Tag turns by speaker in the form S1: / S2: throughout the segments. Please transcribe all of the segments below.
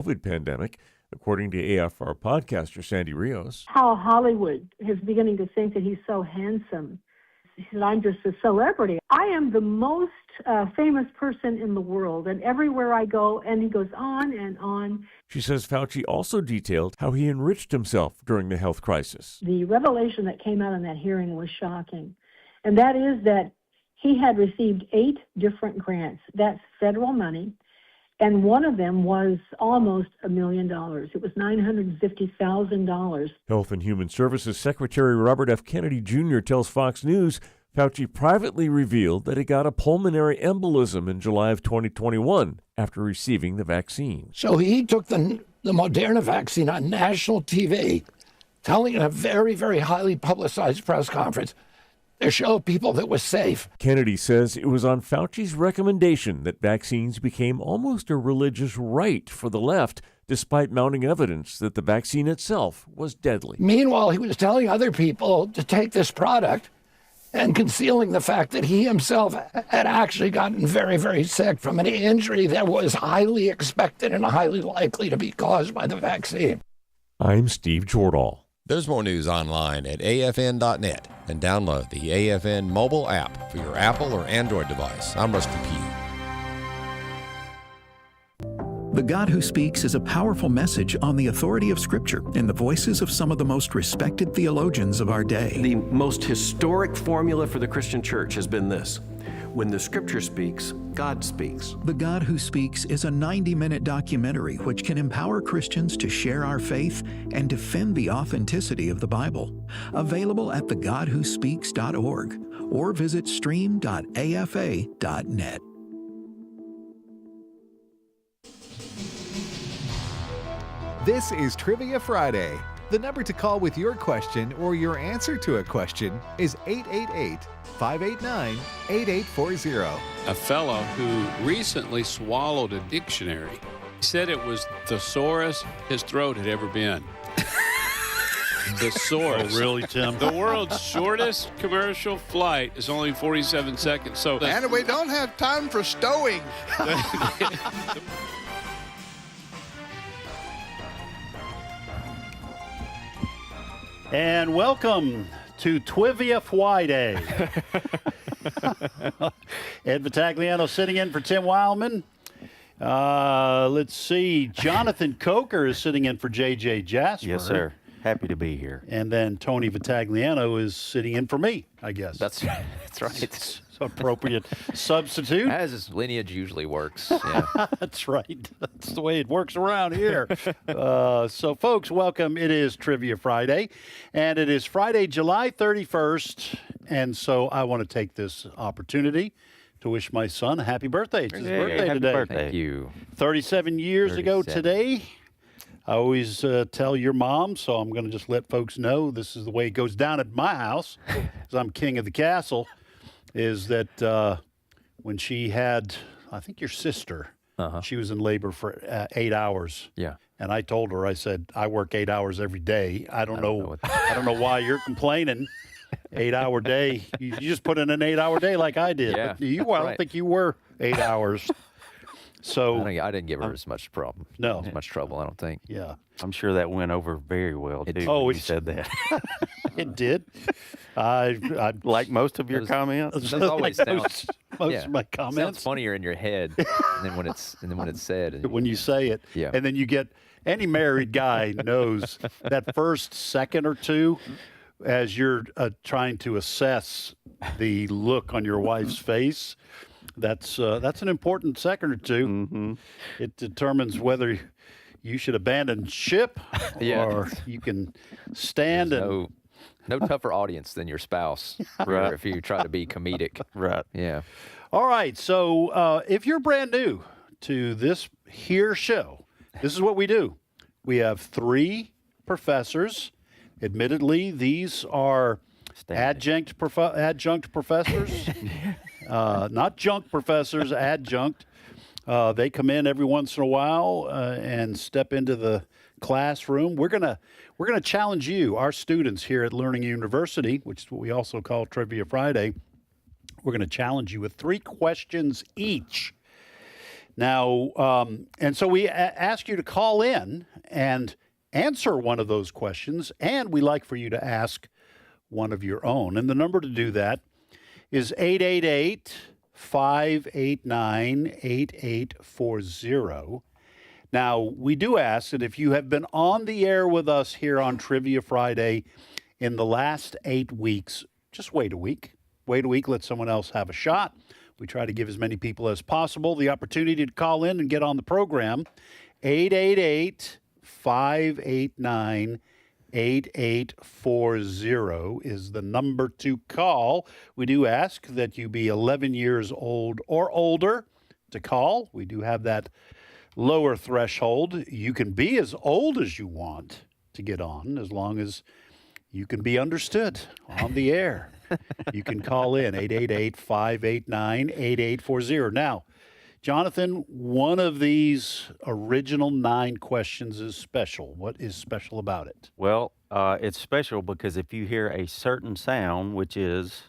S1: COVID pandemic, according to AFR podcaster Sandy Rios.
S2: How Hollywood is beginning to think that he's so handsome. He said, I'm just a celebrity. I am the most famous person in the world, and everywhere I go, and he goes on and on.
S1: She says Fauci also detailed how he enriched himself during the health crisis.
S2: The revelation that came out in that hearing was shocking, and that is that he had received 8 different grants. That's federal money, and one of them was almost $1 million. It was $950,000.
S1: Health and Human Services Secretary Robert F. Kennedy Jr. tells Fox News Fauci privately revealed that he got a pulmonary embolism in July of 2021 after receiving the vaccine.
S3: So he took the Moderna vaccine on national TV, telling in a very, very highly publicized press conference to show people that was safe.
S1: Kennedy says it was on Fauci's recommendation that vaccines became almost a religious rite for the left, despite mounting evidence that the vaccine itself was deadly.
S3: Meanwhile, he was telling other people to take this product and concealing the fact that he himself had actually gotten very, very sick from an injury that was highly expected and highly likely to be caused by the vaccine.
S1: I'm Steve Jordahl.
S4: There's more news online at afn.net and download the AFN mobile app for your Apple or Android device. I'm Rusty Pugh.
S5: The God Who Speaks is a powerful message on the authority of Scripture in the voices of some of the most respected theologians of our day.
S6: The most historic formula for the Christian church has been this: when the Scripture speaks, God speaks.
S5: The God Who Speaks is a 90-minute documentary which can empower Christians to share our faith and defend the authenticity of the Bible. Available at thegodwhospeaks.org or visit stream.afa.net.
S7: This is Trivia Friday. The number to call with your question or your answer to a question is 888-589-8840.
S8: A fellow who recently swallowed a dictionary. He said it was the sorest his throat had ever been. Thesaurus.
S9: Oh, really, Tim?
S8: The world's shortest commercial flight is only 47 seconds.
S10: And we don't have time for stowing.
S9: And welcome to Trivia Friday. Ed Vitagliano sitting in for Tim Wildmon. Let's see. Jonathan Coker is sitting in for J.J. Jasper.
S11: Yes, sir. Happy to be here.
S9: And then Tony Vitagliano is sitting in for me, I guess.
S11: That's right.
S9: It's appropriate substitute.
S11: As his lineage usually works. Yeah.
S9: That's right. That's the way it works around here. So, folks, welcome. It is Trivia Friday, and it is Friday, July 31st. And so I want to take this opportunity to wish my son a happy birthday. It's his birthday
S11: happy
S9: today.
S11: Birthday. Thank you.
S9: 37 years ago today. I always tell your mom, so I'm going to just let folks know this is the way it goes down at my house, because I'm king of the castle, is that when she had, I think your sister, she was in labor for 8 hours.
S11: Yeah.
S9: And I told her, I said, I work 8 hours every day. I don't know why you're complaining. 8-hour day. You just put in an 8-hour day like I did.
S11: Yeah,
S9: But I don't think you were 8 hours. So
S11: I didn't give her as much problem.
S9: No.
S11: As much trouble, I don't think.
S9: Yeah.
S12: I'm sure that went over very well, too,
S9: when
S12: you said that.
S9: It did. I
S12: like most of your comments.
S11: Those always
S9: most of my comments.
S11: Sounds funnier in your head than when it's said.
S9: When you say it.
S11: Yeah.
S9: And then you get, any married guy knows that first second or two, as you're trying to assess the look on your wife's face, that's an important second or two.
S12: Mm-hmm.
S9: It determines whether you should abandon ship or you can stand.
S11: There's no tougher audience than your spouse, right? If you try to be comedic,
S12: right?
S9: Yeah. All right. So if you're brand new to this here show, this is what we do. We have 3 professors. Admittedly, these are adjunct professors, not junk professors, adjunct. They come in every once in a while and step into the classroom. We're gonna challenge you, our students here at Learning University, which is what we also call Trivia Friday. We're going to challenge you with 3 questions each. Now, and so we ask you to call in and answer one of those questions, and we like for you to ask one of your own. And the number to do that is 888-589-8840. Now, we do ask that if you have been on the air with us here on Trivia Friday in the last 8 weeks, just wait a week. Wait a week, let someone else have a shot. We try to give as many people as possible the opportunity to call in and get on the program. 888-589-8840 is the number to call. We do ask that you be 11 years old or older to call. We do have that lower threshold. You can be as old as you want to get on, as long as you can be understood on the air. You can call in 888-589-8840. Now, Jonathan, one of these original 9 questions is special. What is special about it?
S12: Well, it's special because if you hear a certain sound, which is,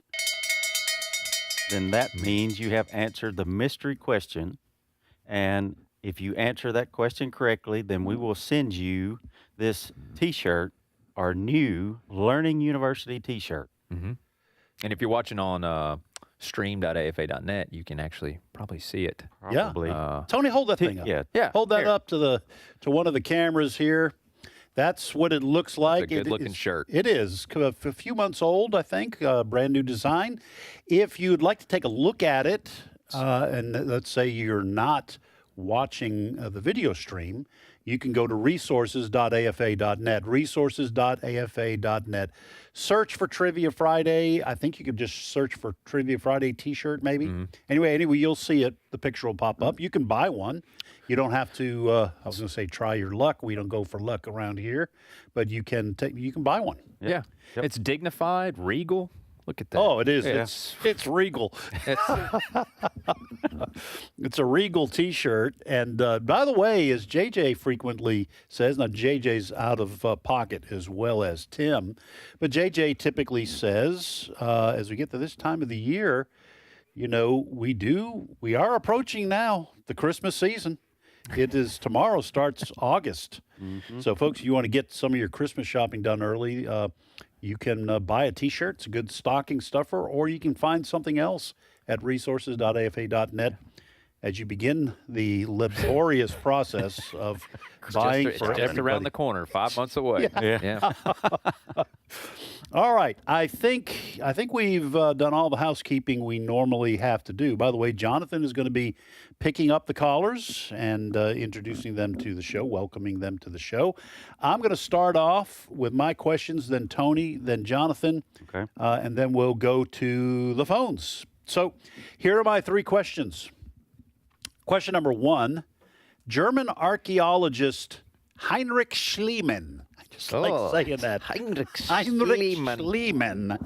S12: then that means you have answered the mystery question. And if you answer that question correctly, then we will send you this T-shirt, our new Learning University T-shirt.
S11: Mm-hmm. And if you're watching on stream.afa.net, you can actually probably see it.
S12: Probably.
S9: Yeah. Tony, hold that thing up.
S12: Yeah.
S9: Hold that up to one of the cameras here. That's what it looks like.
S11: It's a good-looking shirt.
S9: It is. A few months old, I think. Brand new design. If you'd like to take a look at it, and let's say you're not watching the video stream, you can go to resources.afa.net, resources.afa.net. Search for Trivia Friday. I think you could just search for Trivia Friday T-shirt, maybe. Mm-hmm. Anyway, you'll see it. The picture will pop up. You can buy one. You don't have to, I was going to say try your luck. We don't go for luck around here. But you can buy one.
S11: Yeah. Yep. It's dignified, regal. Look at that.
S9: Oh, it is.
S11: Yeah.
S9: It's regal. It's a regal T-shirt. And by the way, as JJ frequently says, now JJ's out of pocket as well as Tim, but JJ typically says, as we get to this time of the year, we are approaching now the Christmas season. It is tomorrow starts August. Mm-hmm. So, folks, you want to get some of your Christmas shopping done early, you can buy a T-shirt. It's a good stocking stuffer, or you can find something else at resources.afa.net as you begin the laborious process of buying
S11: for everybody. Just around the corner, 5 months away. Yeah.
S9: All right. I think we've done all the housekeeping we normally have to do. By the way, Jonathan is going to be picking up the callers and introducing them to the show, welcoming them to the show. I'm going to start off with my questions, then Tony, then Jonathan,
S12: okay,
S9: and then we'll go to the phones. So here are my 3 questions. Question number 1, German archaeologist Heinrich Schliemann, I just like saying that,
S11: Heinrich
S9: Schliemann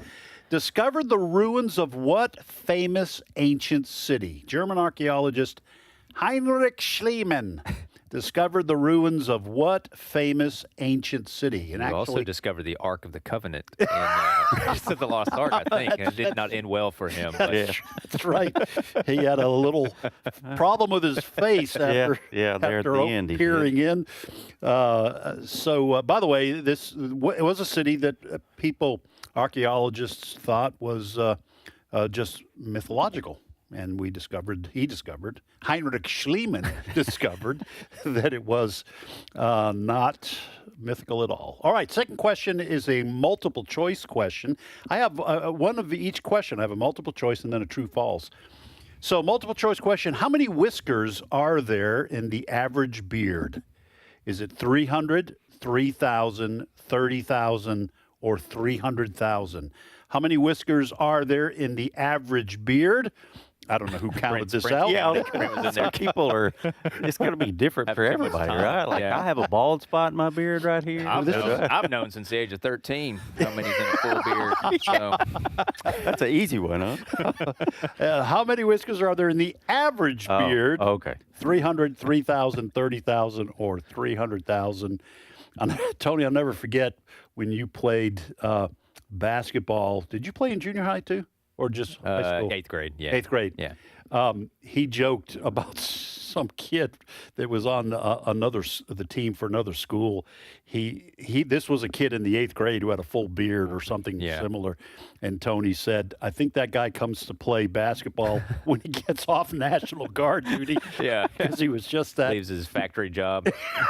S9: discovered the ruins of what famous ancient city? German archaeologist Heinrich Schliemann discovered the ruins of what famous ancient city? And
S11: he also discovered the Ark of the Covenant in the Lost Ark, I think, and it did not end well for him. But.
S9: Yeah, that's right. He had a little problem with his face after peering in. So, by the way, it was a city that archaeologists thought was just mythological. And Heinrich Schliemann discovered that it was not mythical at all. All right, second question is a multiple choice question. I have one of each question. I have a multiple choice and then a true false. So multiple choice question, how many whiskers are there in the average beard? Is it 300, 3,000, 30,000, or 300,000? How many whiskers are there in the average beard? I don't know who counted this out.
S12: Yeah, people are. It's going to be different for everybody, right? Like I have a bald spot in my beard right here.
S11: I've known since the age of 13 how many's in a full beard. So.
S12: That's an easy one, huh?
S9: How many whiskers are there in the average beard?
S12: Okay.
S9: 300, 3,000, 30,000, or 300,000. Tony, I'll never forget when you played basketball. Did you play in junior high too? or just high school?
S11: 8th grade. Yeah.
S9: 8th grade.
S11: Yeah.
S9: He joked about some kid that was on the team for another school. This was a kid in the 8th grade who had a full beard or something similar. And Tony said, I think that guy comes to play basketball when he gets off National Guard duty.
S11: Yeah.
S9: Because he was just that.
S11: Leaves his factory job,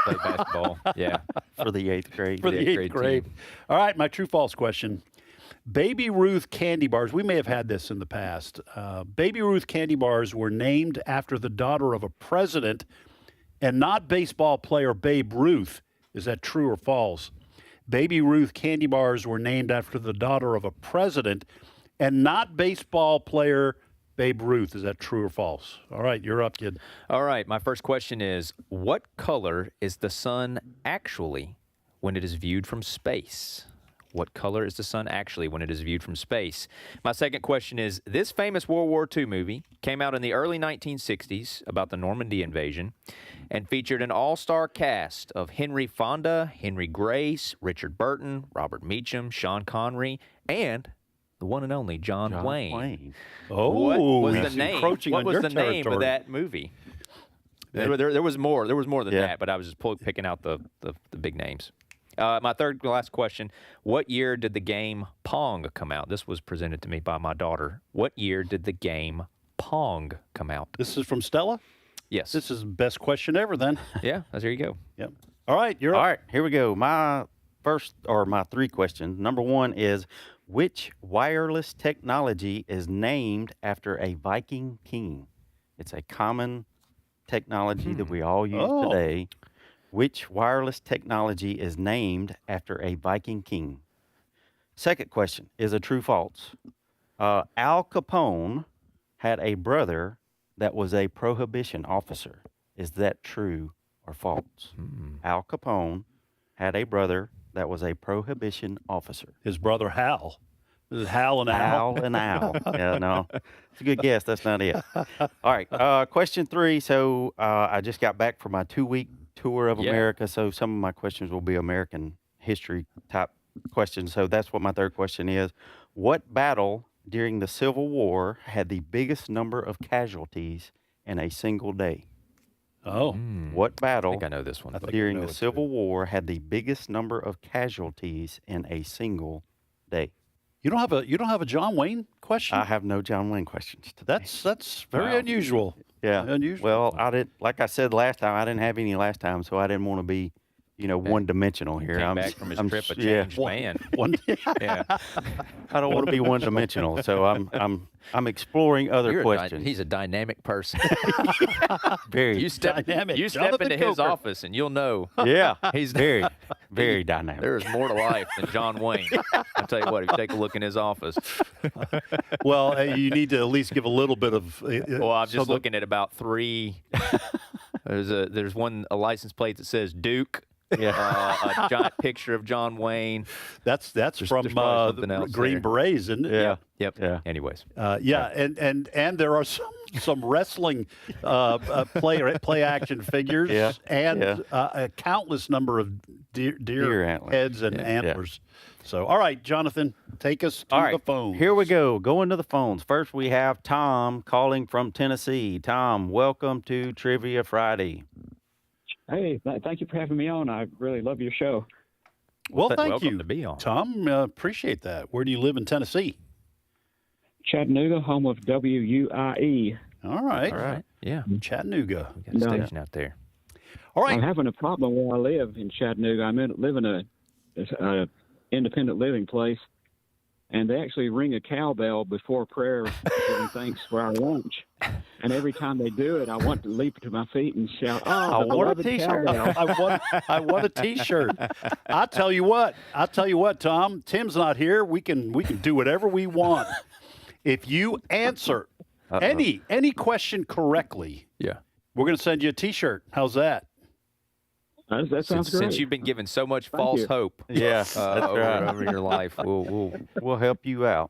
S11: play basketball. Yeah.
S12: For the 8th grade.
S9: For the 8th grade. All right, my true-false question. Baby Ruth candy bars, we may have had this in the past. Baby Ruth candy bars were named after the daughter of a president and not baseball player Babe Ruth. Is that true or false? Baby Ruth candy bars were named after the daughter of a president and not baseball player Babe Ruth. Is that true or false? All right, you're up, kid.
S11: All right, my first question is, what color is the sun actually when it is viewed from space? What color is the sun actually when it is viewed from space? My second question is, this famous World War II movie came out in the early 1960s about the Normandy invasion and featured an all-star cast of Henry Fonda, Henry Grace, Richard Burton, Robert Meacham, Sean Connery, and the one and only John Wayne.
S9: Oh,
S11: what was the name?
S9: encroaching
S11: What
S9: on
S11: was
S9: your
S11: the name of
S9: territory.
S11: that movie? There was more. There was more than that, but I was just picking out the big names. My third and last question, what year did the game Pong come out? This was presented to me by my daughter. What year did the game Pong come out?
S9: This is from Stella?
S11: Yes.
S9: This is the best question ever then.
S11: Yeah, there you go.
S9: Yep. All right, you're up.
S12: All right, here we go. My three questions. Number one is, which wireless technology is named after a Viking king? It's a common technology that we all use today. Which wireless technology is named after a Viking king? Second question is a true-false. Al Capone had a brother that was a prohibition officer. Is that true or false? Al Capone had a brother that was a prohibition officer.
S9: His brother Hal. Is it Hal and Al?
S12: Hal and Al. Yeah, no. It's a good guess. That's not it. All right. Question three. So I just got back from my 2-week tour of America. So some of my questions will be American history type questions. So that's what my third question is. What battle during the Civil War had the biggest number of casualties in a single day? What battle
S11: I think I know this one.
S12: during the Civil War had the biggest number of casualties in a single day?
S9: You don't have a John Wayne question?
S12: I have no John Wayne questions today.
S9: That's very unusual.
S12: Yeah.
S9: Unusual.
S12: Well, I didn't, like I said last time, I didn't have any last time, so I didn't want to be, one-dimensional here.
S11: Came back from his trip a changed man. Yeah.
S12: I don't want to be one-dimensional, so I'm exploring other questions.
S11: He's a dynamic person.
S12: Very
S11: You step
S9: dynamic.
S11: into
S9: Jonathan
S11: his
S9: Coker.
S11: office and you'll know.
S12: Yeah,
S11: He's
S12: very, very dynamic.
S11: There is more to life than John Wayne. I'll tell you what, if you take a look in his office.
S9: Well, you need to at least give a little bit of.
S11: Well, I'm just looking at about 3. There's a license plate that says Duke.
S12: Yeah.
S11: A giant picture of John Wayne.
S9: That's from
S11: there's probably something else
S9: Green
S11: there.
S9: Berets, isn't it?
S12: Yeah.
S11: Yep.
S12: Yeah.
S11: Anyways.
S9: And there are some wrestling play action figures and a countless number of deer
S12: antlers.
S9: heads and antlers. So, all right, Jonathan, take us to the phone.
S12: Here we go. Going to the phones. First, we have Tom calling from Tennessee. Tom, welcome to Trivia Friday.
S13: Hey, thank you for having me on. I really love your show.
S9: Well, thank
S11: welcome
S9: you,
S11: to be on.
S9: Tom. Appreciate that. Where do you live in Tennessee?
S13: Chattanooga, home of WUIE.
S9: All right.
S11: All right. Yeah.
S9: Chattanooga.
S11: We got a station out there.
S9: All right.
S13: I'm having a problem where I live in Chattanooga. I live in a independent living place, and they actually ring a cowbell before prayer, giving thanks for our lunch. And every time they do it, I want to leap to my feet and shout, "Oh,
S9: I want a T-shirt! I want a T-shirt!" I'll tell you what, Tom. Tim's not here. We can do whatever we want. If you answer any question correctly, we're going to send you a T-shirt. How's that?
S13: That sounds great.
S11: Since you've been given so much false hope, over your life,
S12: we'll help you out.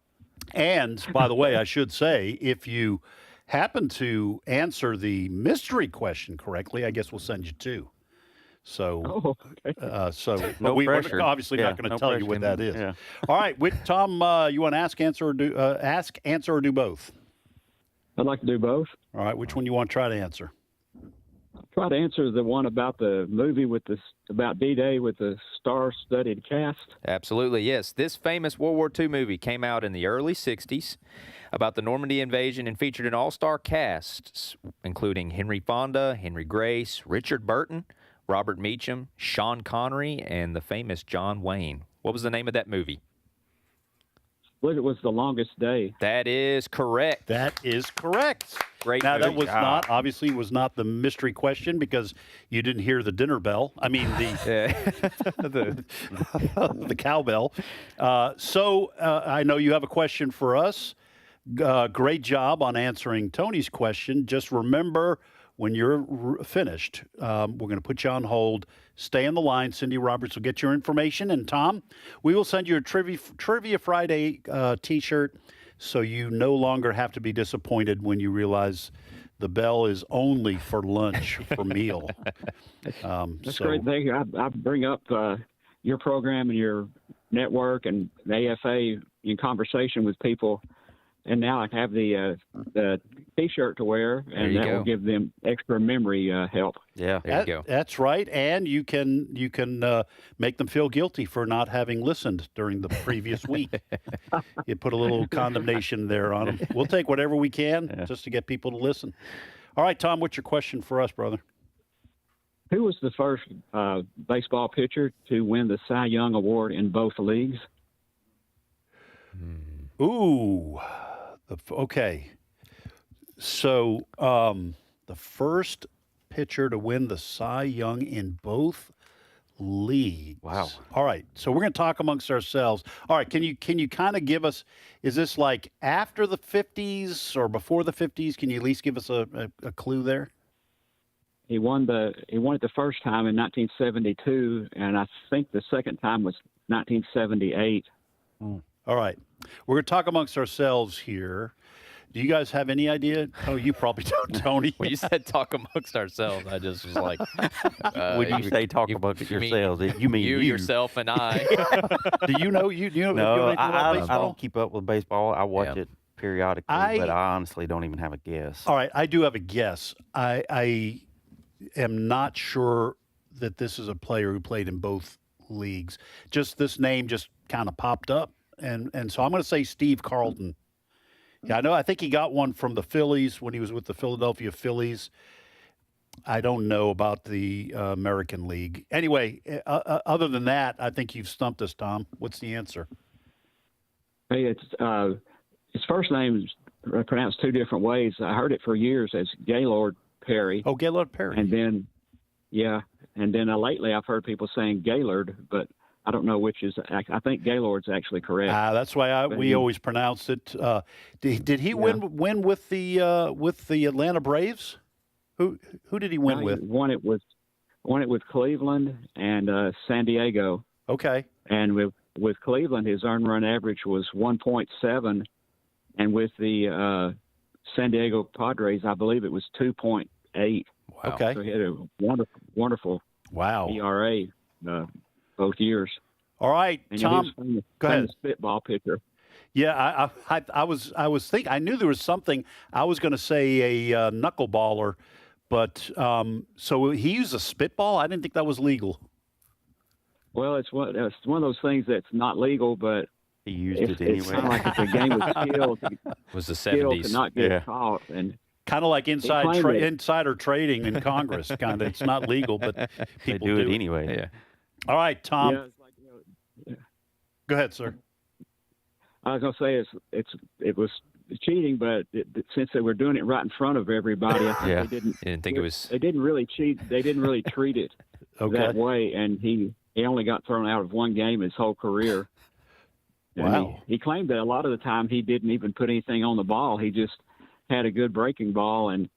S9: And by the way, I should say, if you happen to answer the mystery question correctly, I guess we'll send you 2. So,
S12: No
S9: we're
S12: pressure.
S9: obviously not going to tell you what that is.
S12: Yeah.
S9: All right, Tom, you want to ask, answer, or do both?
S13: I'd like to do both.
S9: All right, which one you want to try to answer?
S13: Try to answer the one about the movie about D-Day with the star-studded cast.
S11: Absolutely, yes. This famous World War II movie came out in the early 60s about the Normandy invasion and featured an all-star cast, including Henry Fonda, Henry Grace, Richard Burton, Robert Meacham, Sean Connery, and the famous John Wayne. What was the name of that movie?
S13: I believe it was The Longest Day.
S11: That is correct.
S9: That is correct.
S11: Great
S9: Now,
S11: movie.
S9: that was obviously not the mystery question because you didn't hear the dinner bell. I mean, the cowbell. So I know you have a question for us. Great job on answering Tony's question. Just remember, when you're finished, we're going to put you on hold. Stay on the line. Cindy Roberts will get your information. And Tom, we will send you a Trivia Friday T-shirt so you no longer have to be disappointed when you realize the bell is only for lunch, for meal.
S13: That's great. Thank you. I bring up your program and your network and the AFA in conversation with people. And now I have the T-shirt to wear, and that will give them extra memory help.
S12: Yeah,
S11: there you go.
S9: That's right, and you can make them feel guilty for not having listened during the previous week. You put a little condemnation there on them. We'll take whatever we can just to get people to listen. All right, Tom, what's your question for us, brother?
S13: Who was the first baseball pitcher to win the Cy Young Award in both leagues?
S9: Ooh. Okay. So the first pitcher to win the Cy Young in both leagues.
S12: Wow.
S9: All right. So we're going to talk amongst ourselves. All right. Can you kind of give us, is this like after the 50s or before the 50s? Can you at least give us a clue there?
S13: He won it the first time in 1972, and I think the second time was 1978.
S9: All right. We're going to talk amongst ourselves here. Do you guys have any idea? Oh, you probably don't, Tony.
S11: When you said talk amongst ourselves, I just was like...
S12: when you say talk amongst yourselves, you mean you.
S11: Yourself, and I.
S9: Do you know?
S12: No, I don't keep up with baseball. I watch it periodically, but I honestly don't even have a guess.
S9: All right, I do have a guess. I am not sure that this is a player who played in both leagues. Just this name just kind of popped up. And so I'm going to say Steve Carlton. Yeah, I think he got one from the Phillies when he was with the Philadelphia Phillies. I don't know about the American League. Anyway, other than that, I think you've stumped us, Tom. What's the answer?
S13: Hey, it's his first name is pronounced two different ways. I heard it for years as Gaylord Perry.
S9: Oh, Gaylord Perry.
S13: And then, lately I've heard people saying Gaylord, but I don't know which is. I think Gaylord's actually correct.
S9: That's why we always pronounce it. Did he win with the Atlanta Braves? Who did he win with?
S13: Won it with Cleveland and San Diego.
S9: Okay.
S13: And with Cleveland, his earned run average was 1.7, and with the San Diego Padres, I believe it was 2.8.
S9: Wow. Okay.
S13: So he had a wonderful ERA. Both years.
S9: All right,
S13: and
S9: Tom. Go ahead.
S13: Spitball pitcher.
S9: Yeah, I was thinking. I knew there was something. I was going to say a knuckleballer, but so he used a spitball. I didn't think that was legal.
S13: Well, it's one of those things that's not legal, but
S12: he used it anyway.
S13: It's kind of like it's a game of skill.
S11: It was the 70s.
S13: To not get caught and.
S9: Kind of like insider trading in Congress. Kind of, it's not legal, but people
S12: do it anyway.
S11: Yeah.
S9: All right, Tom.
S13: Yeah, it's like,
S9: Go ahead, sir.
S13: I was going to say it was cheating, but since they were doing it right in front of everybody, I think they didn't
S11: think it was.
S13: They didn't really cheat. They didn't really treat it that way, and he only got thrown out of one game his whole career.
S9: Wow.
S13: He claimed that a lot of the time he didn't even put anything on the ball. He just had a good breaking ball, and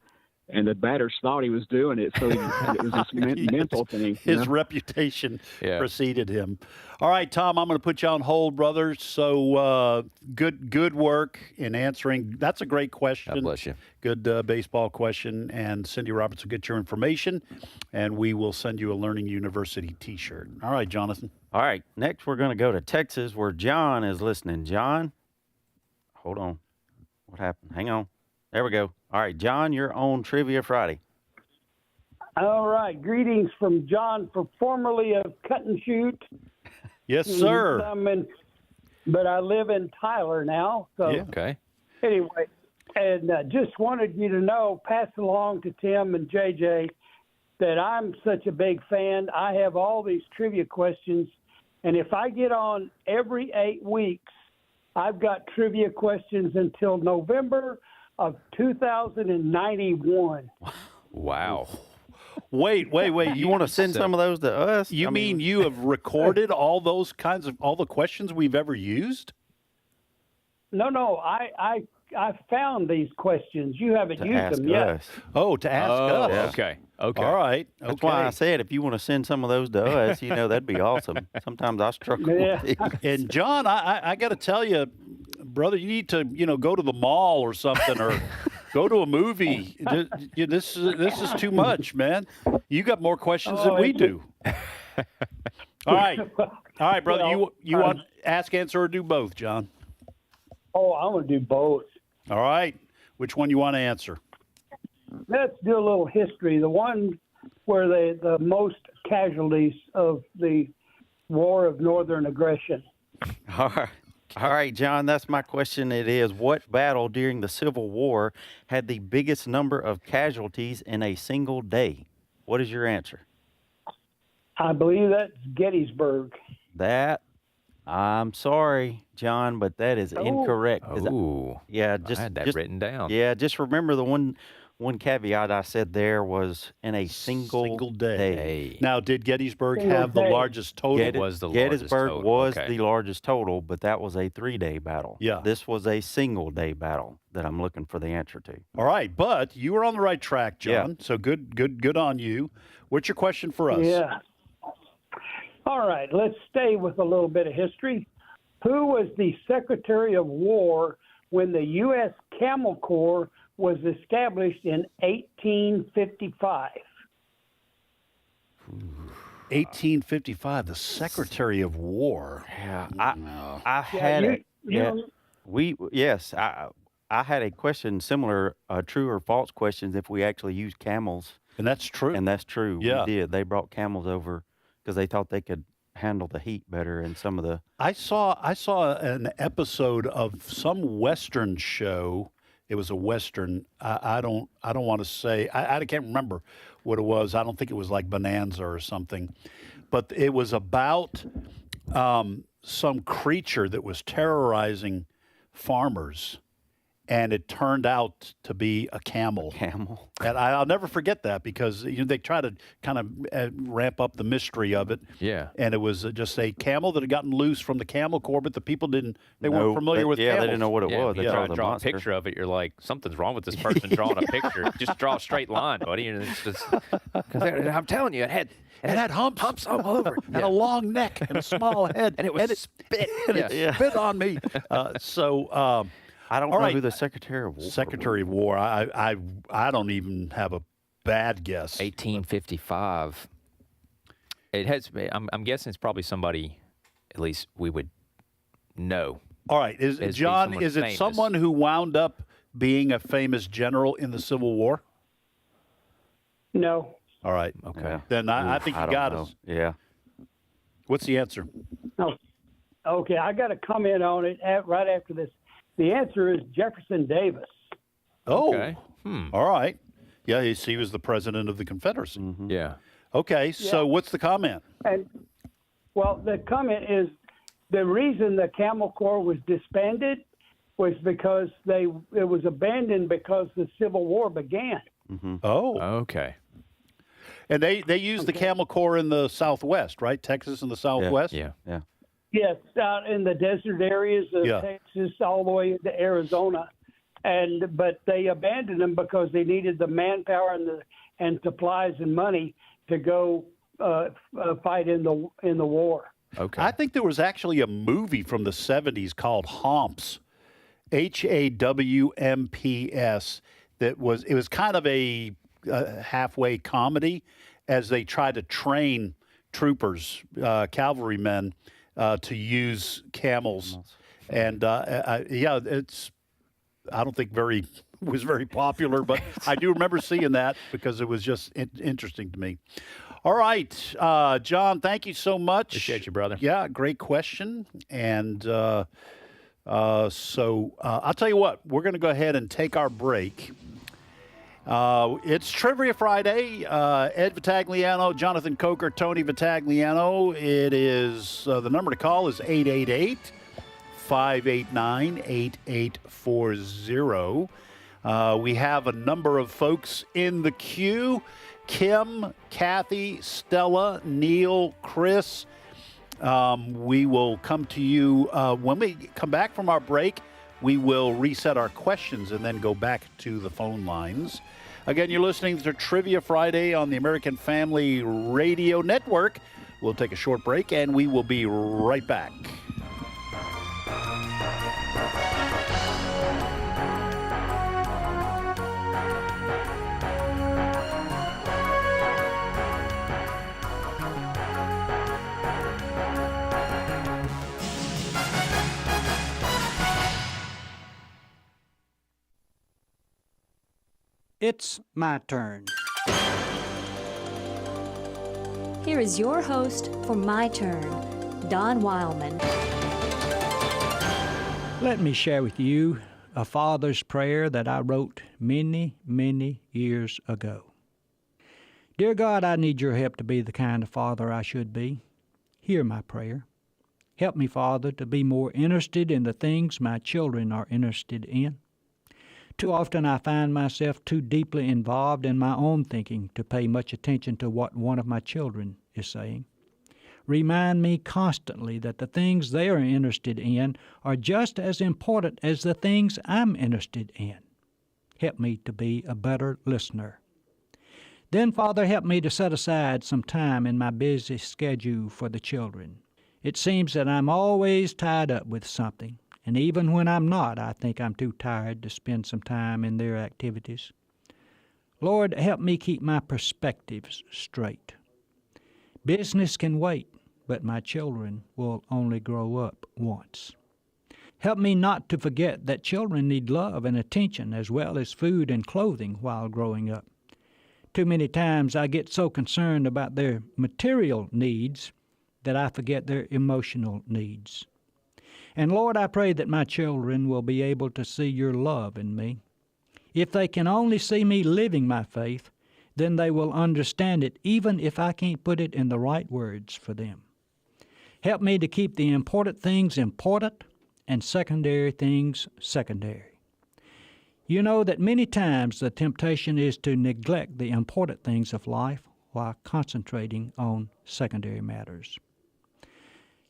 S13: and the batters thought he was doing it, so it was this mental thing.
S9: His reputation preceded him. All right, Tom, I'm going to put you on hold, brother. So good work in answering. That's a great question.
S11: God bless you.
S9: Good baseball question. And Cindy Roberts will get your information, and we will send you a Learning University T-shirt. All right, Jonathan.
S12: All right, next we're going to go to Texas where John is listening. John, hold on. What happened? Hang on. There we go. All right, John, you're on Trivia Friday.
S14: All right. Greetings from John, formerly of Cut and Shoot.
S9: Yes, sir.
S14: But I live in Tyler now. So
S11: Okay.
S14: Anyway, and just wanted you to know, pass along to Tim and JJ, that I'm such a big fan. I have all these trivia questions, and if I get on every 8 weeks, I've got trivia questions until November of 2091.
S11: Wow.
S9: Wait.
S12: You want to send some of those to us?
S9: You mean you have recorded all the questions we've ever used?
S14: No. I found these questions. You haven't used them yet.
S9: Oh, to ask us.
S11: Yeah. Okay.
S9: All right. Okay.
S12: That's why I said if you want to send some of those to us, that'd be awesome. Sometimes I struggle with these.
S9: And John, I got to tell you, brother, you need to go to the mall or something, or go to a movie. This is too much, man. You got more questions than we do. All right, brother. You want ask, answer, or do both, John?
S14: Oh, I want to do both.
S9: All right. Which one you want to answer?
S14: Let's do a little history. The one where the most casualties of the War of Northern Aggression.
S12: All right, John, that's my question. It is, what battle during the Civil War had the biggest number of casualties in a single day? What is your answer?
S14: I believe that's Gettysburg.
S12: I'm sorry, John, but that is incorrect.
S11: I had that written down.
S12: Yeah, just remember the one caveat I said there was in a single day.
S9: Now, did Gettysburg have the largest total?
S12: Gettysburg was the largest total, but that was a 3-day battle.
S9: Yeah.
S12: This was a single-day battle that I'm looking for the answer to.
S9: All right, but you were on the right track, John.
S12: Yeah.
S9: So good on you. What's your question for us?
S14: Yeah. All right, let's stay with a little bit of history. Who was the Secretary of War when the U.S. Camel Corps was established in 1855?
S9: 1855, the Secretary of War.
S12: Yeah, I had I had a question similar, true or false questions if we actually use camels.
S9: And that's true.
S12: Yeah. We did. They brought camels over because they thought they could handle the heat better and some of the...
S9: I saw an episode of some Western show. It was a Western. I don't want to say. I can't remember what it was. I don't think it was like Bonanza or something. But it was about some creature that was terrorizing farmers. And it turned out to be a camel.
S12: Camel.
S9: And I'll never forget that because they try to kind of ramp up the mystery of it.
S11: Yeah.
S9: And it was just a camel that had gotten loose from the Camel Corps, but the people weren't familiar with camels.
S12: They didn't know what it was. They
S11: try
S12: thought
S11: to
S12: it was
S11: draw a
S12: monster.
S11: picture of it. You're like, something's wrong with this person drawing a picture. Just draw a straight line, buddy. And it's just, I'm telling you, it had humps all over it.
S9: And a long neck and a small head.
S11: And it was spit.
S9: It spit on me.
S12: I don't know who the Secretary of War was.
S9: Secretary of War. I don't even have a bad guess.
S11: 1855. It has. I'm guessing it's probably somebody, at least we would know.
S9: All right, is it someone who wound up being a famous general in the Civil War?
S14: No.
S9: All right. Okay. Yeah. Then I think you got us.
S12: Yeah.
S9: What's the answer?
S14: Oh, okay. I got to comment on it right after this. The answer is Jefferson Davis.
S9: Oh,
S11: okay.
S9: All right. Yeah, he was the president of the Confederacy.
S12: Mm-hmm.
S11: Yeah.
S9: Okay, so what's the comment?
S14: Well, the comment is the reason the Camel Corps was disbanded was because it was abandoned because the Civil War began.
S12: Mm-hmm.
S9: Oh.
S11: Okay.
S9: And they used the Camel Corps in the Southwest, right? Texas and the Southwest?
S11: Yeah.
S14: Yes, out in the desert areas of Texas all the way to Arizona. but they abandoned them because they needed the manpower and supplies and money to go fight in the war.
S11: Okay.
S9: I think there was actually a movie from the 70s called Homps, HAWMPS, it was kind of a halfway comedy as they tried to train troopers, cavalrymen, to use camels. And it's, I don't think was very popular, but I do remember seeing that because it was just interesting to me. All right, John, thank you so much.
S11: Appreciate you, brother.
S9: Yeah, great question. And so I'll tell you what, we're going to go ahead and take our break. It's Trivia Friday. Ed Vitagliano, Jonathan Coker, Tony Vitagliano. It is the number to call is 888-589-8840. We have a number of folks in the queue. Kim, Kathy, Stella, Neil, Chris. We will come to you when we come back from our break. We will reset our questions and then go back to the phone lines. Again, you're listening to Trivia Friday on the American Family Radio Network. We'll take a short break and we will be right back.
S15: It's my turn.
S16: Here is your host for My Turn, Don Wildmon.
S15: Let me share with you a father's prayer that I wrote many, many years ago. Dear God, I need your help to be the kind of father I should be. Hear my prayer. Help me, Father, to be more interested in the things my children are interested in. Too often I find myself too deeply involved in my own thinking to pay much attention to what one of my children is saying. Remind me constantly that the things they are interested in are just as important as the things I'm interested in. Help me to be a better listener. Then, Father, help me to set aside some time in my busy schedule for the children. It seems that I'm always tied up with something. And even when I'm not, I think I'm too tired to spend some time in their activities. Lord, help me keep my perspectives straight. Business can wait, but my children will only grow up once. Help me not to forget that children need love and attention as well as food and clothing while growing up. Too many times I get so concerned about their material needs that I forget their emotional needs. And Lord, I pray that my children will be able to see your love in me. If they can only see me living my faith, then they will understand it even if I can't put it in the right words for them. Help me to keep the important things important and secondary things secondary. You know that many times the temptation is to neglect the important things of life while concentrating on secondary matters.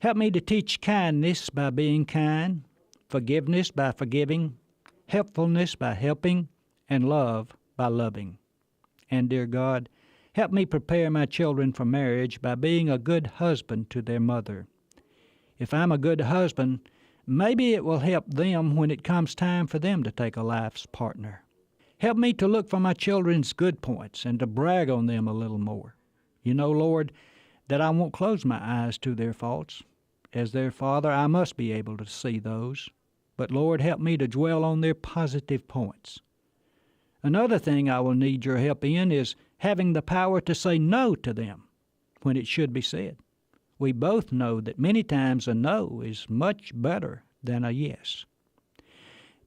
S15: Help me to teach kindness by being kind, forgiveness by forgiving, helpfulness by helping, and love by loving. And, dear God, help me prepare my children for marriage by being a good husband to their mother. If I'm a good husband, maybe it will help them when it comes time for them to take a life's partner. Help me to look for my children's good points and to brag on them a little more. You know, Lord, that I won't close my eyes to their faults. As their father, I must be able to see those. But, Lord, help me to dwell on their positive points. Another thing I will need your help in is having the power to say no to them when it should be said. We both know that many times a no is much better than a yes.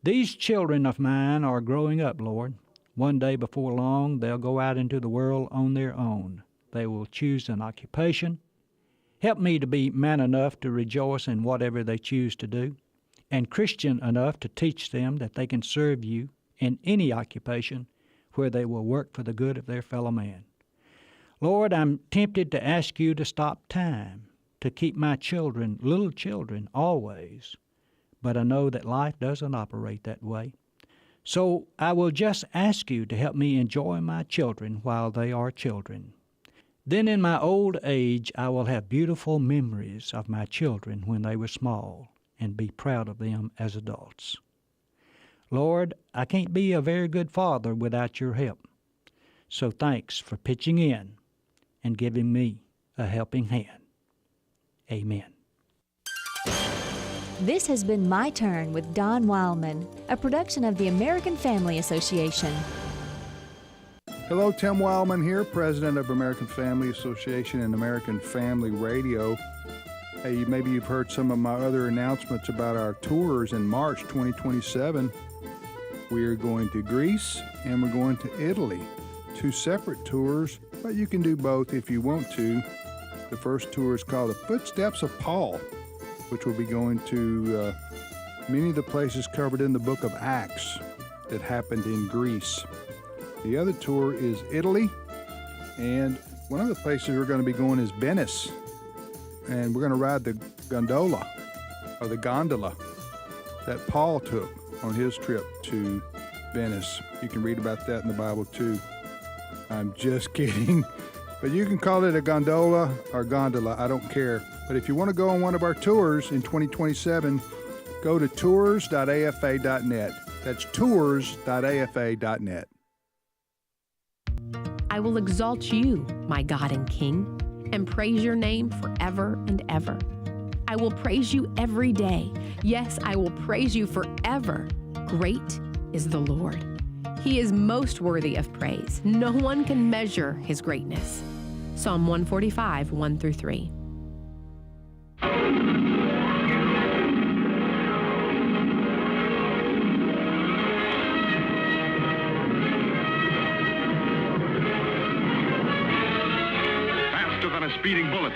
S15: These children of mine are growing up, Lord. One day before long, they'll go out into the world on their own. They will choose an occupation. Help me to be man enough to rejoice in whatever they choose to do, and Christian enough to teach them that they can serve you in any occupation where they will work for the good of their fellow man. Lord, I'm tempted to ask you to stop time, to keep my children, little children, always, but I know that life doesn't operate that way. So I will just ask you to help me enjoy my children while they are children. Then in my old age, I will have beautiful memories of my children when they were small and be proud of them as adults. Lord, I can't be a very good father without your help. So thanks for pitching in and giving me a helping hand. Amen.
S16: This has been My Turn with Don Wildmon, a production of the American Family Association.
S17: Hello, Tim Wildmon here, president of American Family Association and American Family Radio. Hey, maybe you've heard some of my other announcements about our tours in March 2027. We're going to Greece and we're going to Italy. 2 separate tours, but you can do both if you want to. The first tour is called The Footsteps of Paul, which will be going to many of the places covered in the book of Acts that happened in Greece. The other tour is Italy, and one of the places we're going to be going is Venice, and we're going to ride the gondola that Paul took on his trip to Venice. You can read about that in the Bible too. I'm just kidding, but you can call it a gondola or gondola, I don't care. But if you want to go on one of our tours in 2027, go to tours.afa.net. That's tours.afa.net.
S18: I will exalt you, my God and King, and praise your name forever and ever. I will praise you every day. Yes, I will praise you forever. Great is the Lord. He is most worthy of praise. No one can measure his greatness. Psalm 145, 1-3.
S19: Speeding bullet.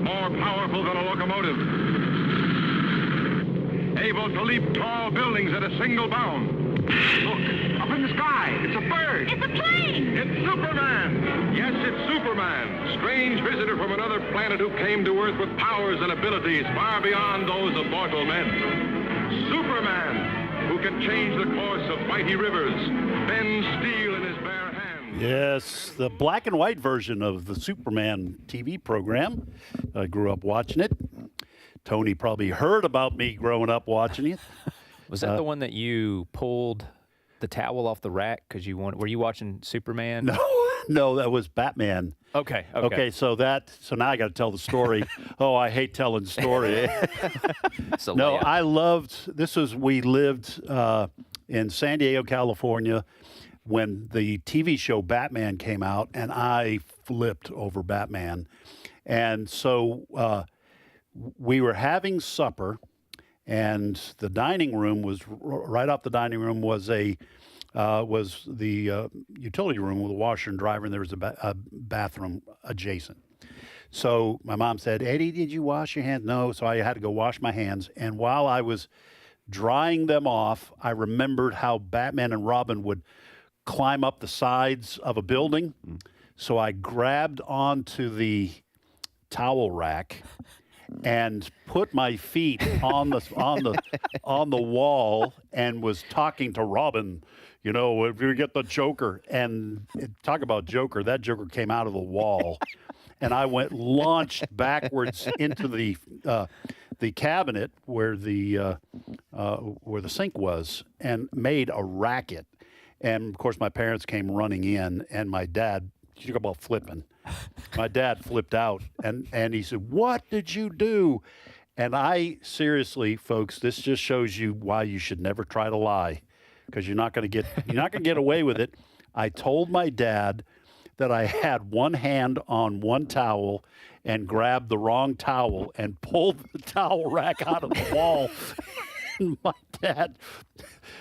S19: More powerful than a locomotive. Able to leap tall buildings at a single bound. Look, up in the sky. It's a bird.
S20: It's a plane.
S19: It's Superman. Yes, it's Superman. Strange visitor from another planet who came to Earth with powers and abilities far beyond those of mortal men. Superman, who can change the course of mighty rivers, bend steel in his bare hands.
S9: Yes, the black and white version of the Superman TV program. I grew up watching it. Tony probably heard about me growing up watching it.
S11: Was that the one that you pulled the towel off the rack because you were you watching Superman?
S9: No, that was Batman.
S11: Okay.
S9: So now I got to tell the story. Oh, I hate telling the story. No, I loved. We lived in San Diego, California, when the TV show Batman came out, and I flipped over Batman. And so we were having supper, and the dining room was right off the dining room was the utility room with a washer and dryer, and there was a bathroom adjacent. So my mom said, "Eddie, did you wash your hands?" No, so I had to go wash my hands. And while I was drying them off, I remembered how Batman and Robin would climb up the sides of a building. So I grabbed onto the towel rack and put my feet on the wall and was talking to Robin. You know, if you get the Joker, and talk about Joker, that Joker came out of the wall, and I launched backwards into the cabinet where the sink was, and made a racket. And, of course, my parents came running in, and my dad, you talk about flipping. My dad flipped out, and he said, "What did you do?" And I, seriously, folks, this just shows you why you should never try to lie, because you're not going to get away with it. I told my dad that I had one hand on one towel and grabbed the wrong towel and pulled the towel rack out of the wall. And my dad,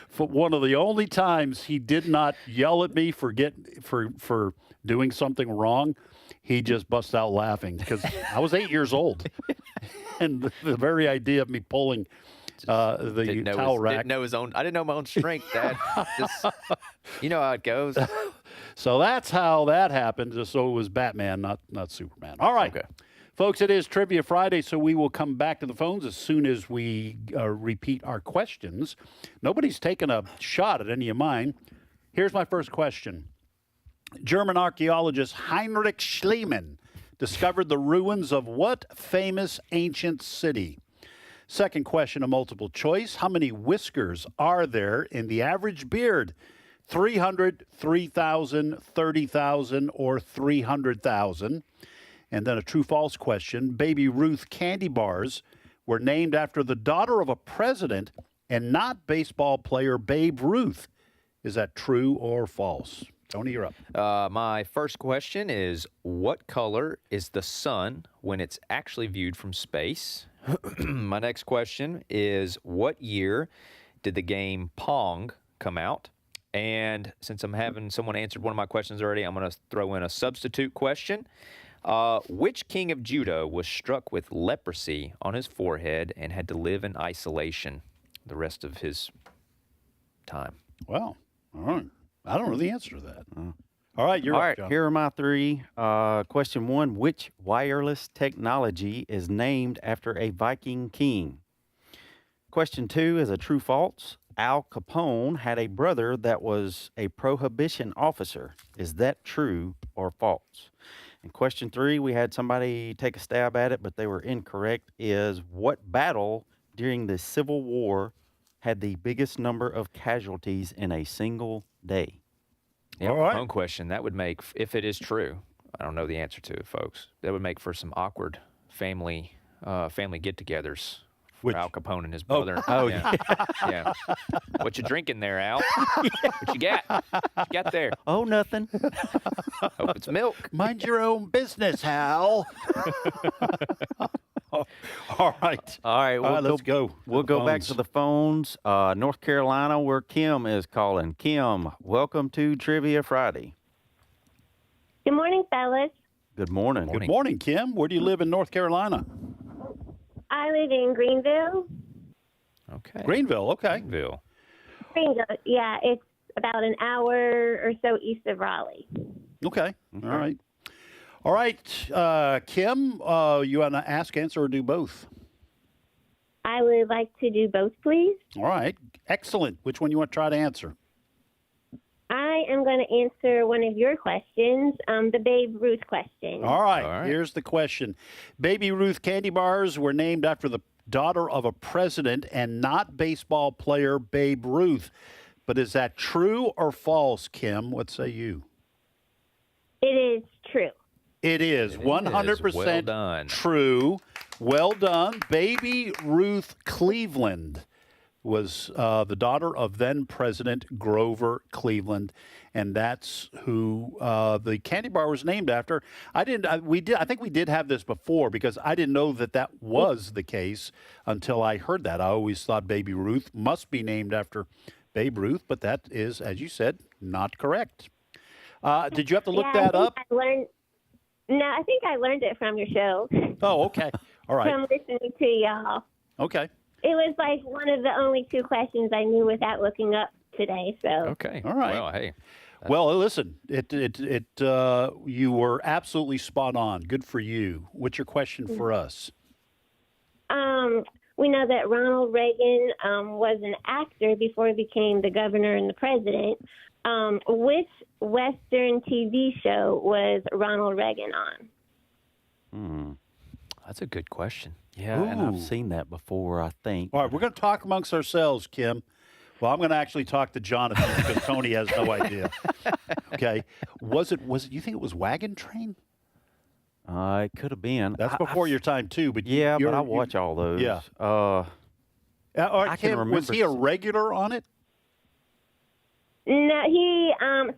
S9: for one of the only times he did not yell at me for doing something wrong, he just bust out laughing because I was 8 years old, and the very idea of me pulling the towel rack.
S11: I didn't know my own strength, Dad. You know how it goes.
S9: So that's how that happened. So it was Batman, not Superman. All right.
S11: Okay.
S9: Folks, it is Trivia Friday, so we will come back to the phones as soon as we repeat our questions. Nobody's taken a shot at any of mine. Here's my first question. German archaeologist Heinrich Schliemann discovered the ruins of what famous ancient city? Second question, a multiple choice. How many whiskers are there in the average beard? 300, 3,000, 30,000, or 300,000? And then a true-false question. Baby Ruth candy bars were named after the daughter of a president and not baseball player Babe Ruth. Is that true or false? Tony, you're up.
S11: My first question is, what color is the sun when it's actually viewed from space? My next question is, what year did the game Pong come out? And since I'm having someone answered one of my questions already, I'm going to throw in a substitute question. Which king of Judah was struck with leprosy on his forehead and had to live in isolation the rest of his time?
S9: Wow. All right. I don't know the answer to that. All right, you're
S12: All
S9: up,
S12: right,
S9: John.
S12: here are my three. Question one, which wireless technology is named after a Viking king? Question two is a true-false. Al Capone had a brother that was a prohibition officer. Is that true or false? And question three, we had somebody take a stab at it, but they were incorrect, is what battle during the Civil War had the biggest number of casualties in a single day?
S11: Yeah, my own question. That would make, if it is true, I don't know the answer to it, folks. That would make for some awkward family get-togethers for Al Capone and his brother. Yeah. What you drinking there, Al? What you got? What you got there?
S12: Oh, nothing.
S11: Hope it's milk.
S9: Mind your own business, Hal. All right.
S12: All right,
S9: let's go.
S12: We'll go back to the phones. North Carolina, where Kim is calling. Kim, welcome to Trivia Friday.
S20: Good morning, fellas.
S12: Good morning.
S9: Good morning, Kim. Where do you live in North Carolina?
S20: I live in Greenville.
S11: Okay.
S9: Greenville, okay.
S11: Greenville.
S20: Yeah, it's about an hour or so east of Raleigh.
S9: Okay. All right. All right, Kim, you want to ask, answer, or do both?
S20: I would like to do both, please.
S9: All right. Excellent. Which one you want to try to answer?
S20: I am going to answer one of your questions, the Babe Ruth question.
S9: All right. Here's the question. Baby Ruth candy bars were named after the daughter of a president and not baseball player Babe Ruth. But is that true or false, Kim? What say you?
S20: It is true.
S9: It is 100%
S11: Well done.
S9: true. Well done. Baby Ruth Cleveland was the daughter of then President Grover Cleveland, and that's who the candy bar was named after. I think we did have this before because I didn't know that was the case until I heard that. I always thought Baby Ruth must be named after Babe Ruth, but that is, as you said, not correct. Did you have to look that up?
S20: I think I learned it from your show.
S9: Oh, okay. All right.
S20: From listening to y'all.
S9: Okay.
S20: It was like one of the only two questions I knew without looking up today. So
S11: Okay.
S9: All right.
S11: Well, hey.
S9: Well, listen, you were absolutely spot on. Good for you. What's your question for us?
S20: We know that Ronald Reagan was an actor before he became the governor and the president. Which Western TV show was Ronald Reagan on?
S11: That's a good question.
S12: Yeah, and I've
S9: Ooh.
S12: seen that before, I think.
S9: All right, we're going to talk amongst ourselves, Kim. Well, I'm going to actually talk to Jonathan because Tony has no idea. Okay. Was it, you think it was Wagon Train?
S12: It could have been.
S9: That's before your time, too. But
S12: Yeah, but I watch all those.
S9: Yeah.
S12: All right,
S9: I
S12: can
S9: Kim, was
S12: remember
S9: he a regular on it?
S20: No,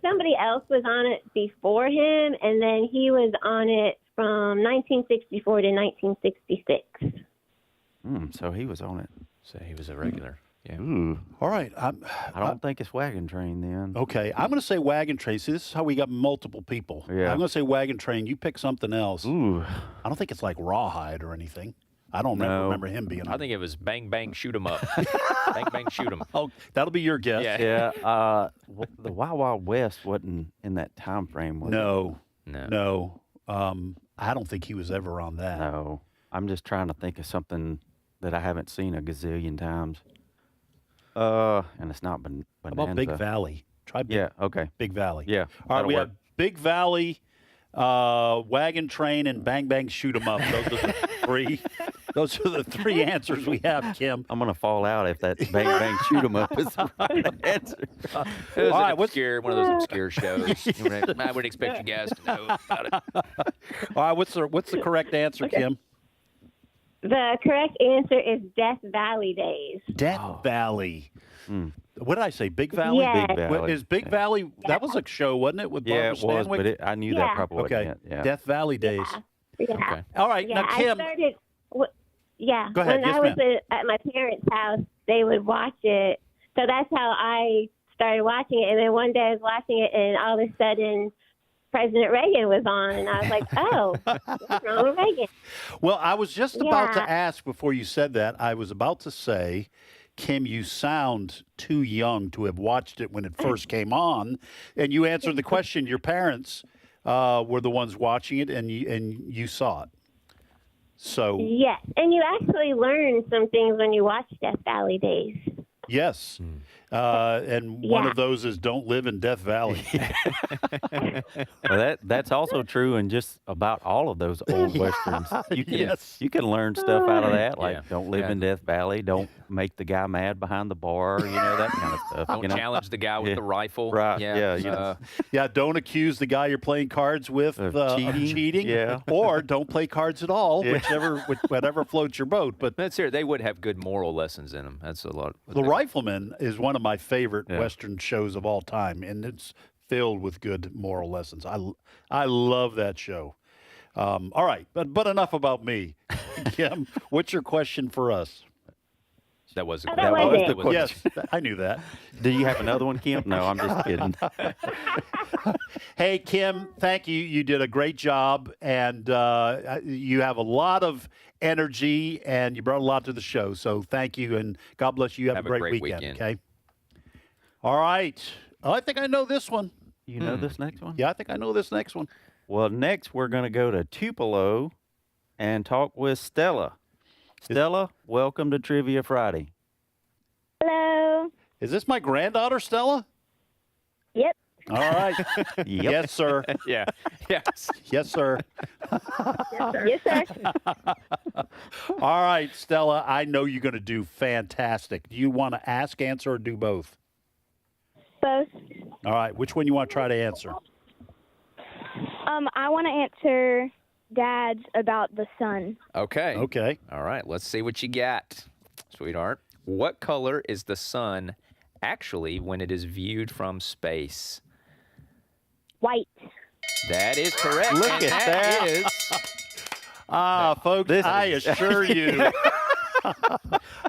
S20: somebody else was on it before him, and then he was on it from 1964 to 1966.
S12: So he was on it.
S11: So he was a regular. Yeah.
S12: Ooh.
S9: All right.
S12: I don't think it's Wagon Train then.
S9: Okay, I'm going to say Wagon Train. See, this is how we got multiple people.
S12: Yeah.
S9: I'm going to say Wagon Train. You pick something else.
S12: Ooh.
S9: I don't think it's like Rawhide or anything. I don't remember him being on
S11: I think it was Bang Bang Shoot 'em Up. Bang Bang Shoot 'em.
S9: Oh, that'll be your guess.
S11: Yeah.
S12: Yeah. The Wild Wild West wasn't in that time frame, was it?
S9: No. I don't think he was ever on that.
S12: No, I'm just trying to think of something that I haven't seen a gazillion times. And it's not Bonanza.
S9: How about Big Valley? Try Big Valley.
S12: Yeah.
S9: All right, we
S12: work.
S9: have Big Valley, Wagon Train, and Bang Bang Shoot 'em Up. Those are the three. Those are the three answers we have, Kim.
S12: I'm gonna fall out if that Bang Bang Shoot 'em Up is the right answer.
S11: It was one of those obscure shows. I would expect you guys to know about it.
S9: All right, what's the correct answer, Kim?
S20: The correct answer is Death Valley Days.
S9: Death Valley. What did I say? Big Valley?
S20: Yes.
S12: Big Valley.
S9: Is Big Valley, that was a show, wasn't it, with Barbara
S12: Yeah, it was,
S9: Stanwyck?
S12: but I knew that probably wasn't
S9: Okay,
S12: it. Yeah.
S9: Death Valley Days.
S20: Yeah.
S9: Okay. All right,
S20: Yeah,
S9: now, Kim.
S20: I started,
S9: Go ahead.
S20: when
S9: Yes,
S20: I was
S9: ma'am.
S20: at my parents' house, they would watch it. So that's how I started watching it. And then one day I was watching it, and all of a sudden, President Reagan was on, and I was like, oh, what's wrong with Reagan?
S9: Well, I was just about to
S20: Yeah.
S9: ask before you said that. I was about to say, Kim, you sound too young to have watched it when it first came on. And you answered the question. Your parents were the ones watching it, and you saw it. So,
S20: Yes, and you actually learn some things when you watch Death Valley Days.
S9: yes. And one of those is don't live in Death Valley.
S12: Well, that's also true in just about all of those old westerns. You can, you can learn stuff out of that, like don't live in Death Valley, don't make the guy mad behind the bar, that kind of stuff.
S11: Don't challenge the guy with the rifle.
S12: Right,
S11: Yeah.
S9: Yeah, don't accuse the guy you're playing cards with of cheating.
S12: Yeah.
S9: Or don't play cards at all, whatever floats your boat. But
S11: that's here. They would have good moral lessons in them. That's a lot.
S9: The Rifleman is one of my favorite Western shows of all time, and it's filled with good moral lessons. I love that show. All right, but enough about me. Kim, what's your question for us?
S11: That was
S20: Oh, that was
S12: the question.
S9: Yes, I knew that.
S12: Do you have another one, Kim? No, I'm just kidding.
S9: Hey, Kim, thank you. You did a great job, and you have a lot of energy, and you brought a lot to the show. So thank you, and God bless you. Have a great weekend. Okay. All right. Oh, I think I know this one.
S12: You know this next one?
S9: Yeah, I think I know this next one.
S12: Well, next we're going to go to Tupelo and talk with Stella. Stella, welcome to Trivia Friday.
S20: Hello.
S9: Is this my granddaughter, Stella?
S20: Yep.
S9: All right. Yes, sir.
S11: Yeah. Yes.
S9: Yes, sir.
S20: Yes, sir.
S9: All right, Stella, I know you're going to do fantastic. Do you want to ask, answer, or do both?
S20: Both.
S9: All right. Which one you want to try to answer?
S21: I want to answer Dad's about the sun.
S11: Okay.
S9: Okay.
S11: All right. Let's see what you got, sweetheart. What color is the sun actually when it is viewed from space?
S21: White.
S11: That is correct.
S12: Look
S11: and
S12: at that.
S11: is
S9: folks, I assure you.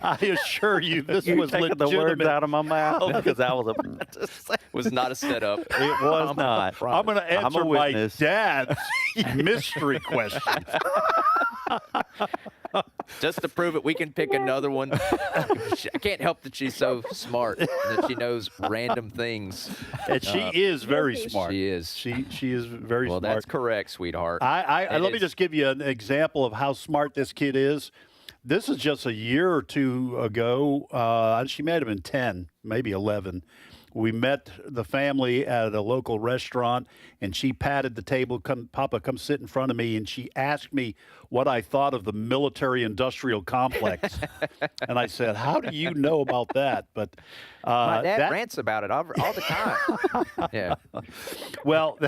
S9: I assure you, this
S12: You
S9: was
S12: taking
S9: legitimate.
S12: the words out of my mouth because I was about to say.
S11: was not a setup.
S12: It was not.
S9: I'm going to answer
S12: I'm a
S9: my
S12: witness.
S9: dad's mystery question.
S11: Just to prove it, we can pick another one. I can't help that she's so smart that she knows random things.
S9: And she is very smart.
S11: She is.
S9: She is very
S11: Well,
S9: smart.
S11: that's correct, sweetheart.
S9: Let me just give you an example of how smart this kid is. This is just a year or two ago. She may have been 10, maybe 11. We met the family at a local restaurant, and she patted the table. Papa, come sit in front of me, and she asked me what I thought of the military-industrial complex. And I said, how do you know about that? But
S11: My dad rants about it all the time. Yeah.
S9: Well,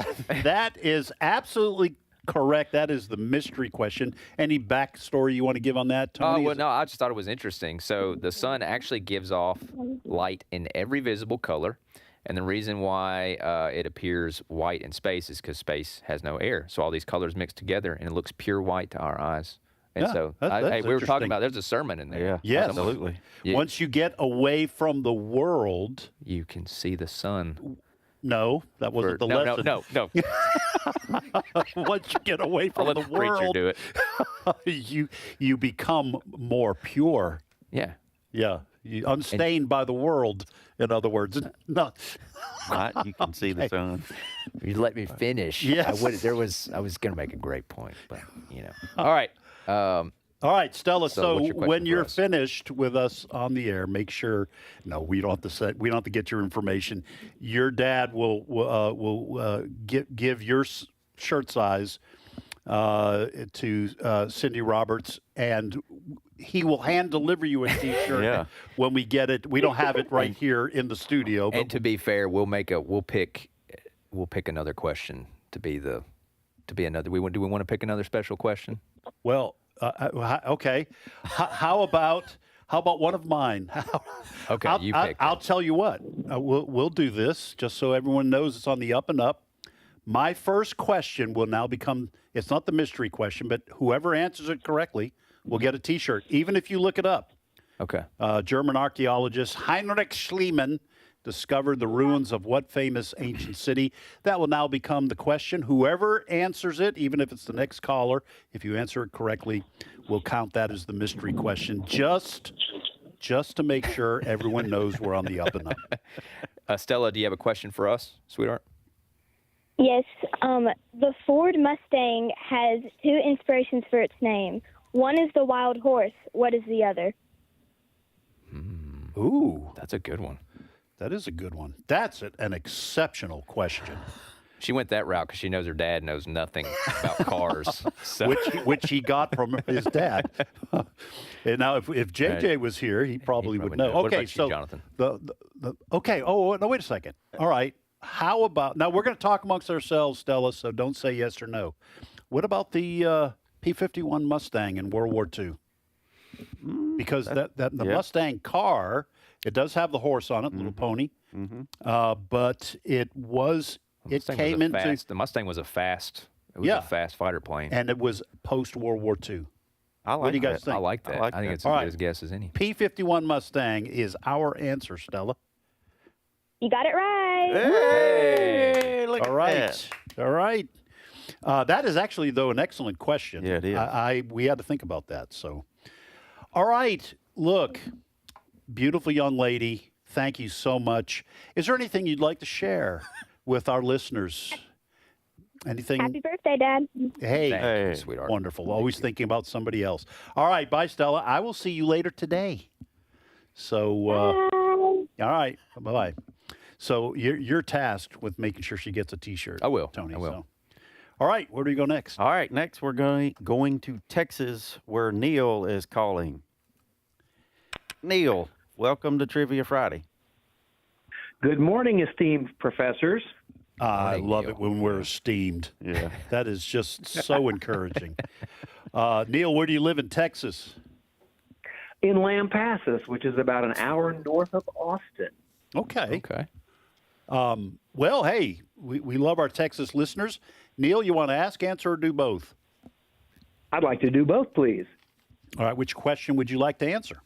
S9: that is absolutely correct. That is the mystery question. Any backstory you want to give on that, Tony?
S11: Well, no, I just thought it was interesting. So the sun actually gives off light in every visible color. And the reason why it appears white in space is because space has no air. So all these colors mix together, and it looks pure white to our eyes. And so
S9: that's
S11: we were talking
S9: interesting.
S11: about, there's a sermon in there.
S12: Yeah,
S9: Yes.
S12: absolutely.
S11: Yeah.
S9: Once you get away from the world,
S11: You can see the sun.
S9: no, that wasn't the lesson.
S11: No.
S9: Once you get away from
S11: I'll
S9: the
S11: let the preacher
S9: world,
S11: do it.
S9: you become more pure.
S11: Yeah.
S9: Yeah. Unstained by the world, in other words. No.
S12: Right, you can see the sun.
S11: You let me finish.
S9: Yes.
S11: I was going to make a great point, but, All right.
S9: All right, Stella. So
S11: what's your question
S9: when
S11: for
S9: you're
S11: us?
S9: finished with us on the air, make sure. No, we don't have to say. We don't have to get your information. Your dad will give your shirt size to Cindy Roberts, and he will hand deliver you a T-shirt when we get it. We don't have it right here in the studio. But
S11: And to be fair, we'll pick another question to be another. Do we want to pick another special question?
S9: Well, okay. How about one of mine?
S11: Okay, you pick.
S9: I'll tell you what. We'll do this just so everyone knows it's on the up and up. My first question will now become. It's not the mystery question, but whoever answers it correctly will get a T-shirt, even if you look it up.
S11: Okay.
S9: German archaeologist Heinrich Schliemann discovered the ruins of what famous ancient city? That will now become the question. Whoever answers it, even if it's the next caller, if you answer it correctly, we'll count that as the mystery question, just to make sure everyone knows we're on the up and up.
S11: Stella, do you have a question for us, sweetheart?
S21: Yes. The Ford Mustang has two inspirations for its name. One is the wild horse. What is the other?
S9: Ooh.
S11: That's a good one.
S9: That is a good one. That's an exceptional question.
S11: She went that route because she knows her dad knows nothing about cars. So.
S9: Which he got from his dad. And now, if JJ was here, he probably would know.
S11: What
S9: Okay,
S11: about
S9: so
S11: you, Jonathan?
S9: Okay. Oh no, wait a second. All right. How about now? We're going to talk amongst ourselves, Stella. So don't say yes or no. What about the P-51 Mustang in World War II? Because the Mustang car, it does have the horse on it, little pony. But it came into
S11: the Mustang was a fast. It was a fast fighter plane,
S9: and it was post World War II. What do you guys think?
S11: I like that. I think it's as good as guess as any.
S9: P-51 Mustang is our answer, Stella.
S21: You got it right.
S12: Hey, look
S9: All
S12: at
S9: right. All right. That is actually, though, an excellent question.
S12: Yeah, it is.
S9: We had to think about that. So, all right. Look, beautiful young lady. Thank you so much. Is there anything you'd like to share with our listeners? Anything?
S21: Happy birthday, Dad.
S9: Hey,
S11: sweetheart.
S9: Wonderful. Always thinking about somebody else. All right. Bye, Stella. I will see you later today. So, all right. Bye-bye. So you're tasked with making sure she gets a T-shirt.
S11: I will,
S9: Tony.
S11: I will.
S9: So. All right, where do we go next?
S12: All right, next we're going to Texas, where Neil is calling. Neil, welcome to Trivia Friday.
S2: Good morning, esteemed professors.
S9: I love it when we're esteemed.
S12: Yeah,
S9: that is just so encouraging. Neil, where do you live in Texas?
S2: In Lampasas, which is about an hour north of Austin.
S9: Okay.
S11: Okay.
S9: Well, hey, we love our Texas listeners. Neil, you want to ask, answer, or do both?
S2: I'd like to do both, please.
S9: All right. Which question would you like to answer?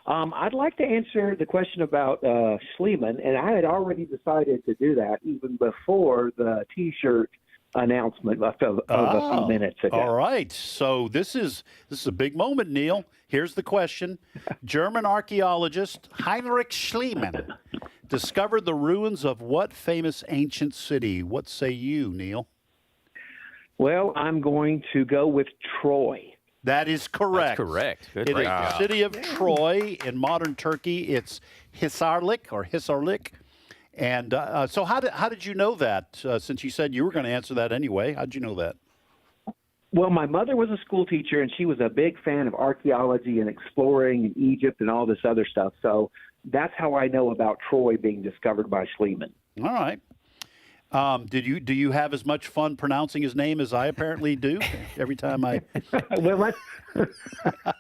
S2: I'd like to answer the question about Schliemann, and I had already decided to do that even before the T-shirt announcement of a few minutes ago.
S9: All right. So this is a big moment, Neil. Here's the question. German archaeologist Heinrich Schliemann discovered the ruins of what famous ancient city? What say you, Neil?
S2: Well, I'm going to go with Troy.
S9: That is correct.
S11: That's correct. Good
S9: It is
S11: job.
S9: the city of Troy in modern Turkey. It's Hisarlik. And so how did you know that, since you said you were going to answer that anyway? How did you know that?
S2: Well, my mother was a school teacher, and she was a big fan of archaeology and exploring in Egypt and all this other stuff. So that's how I know about Troy being discovered by Schliemann.
S9: All right. Do you have as much fun pronouncing his name as I apparently do every time I?
S2: Well,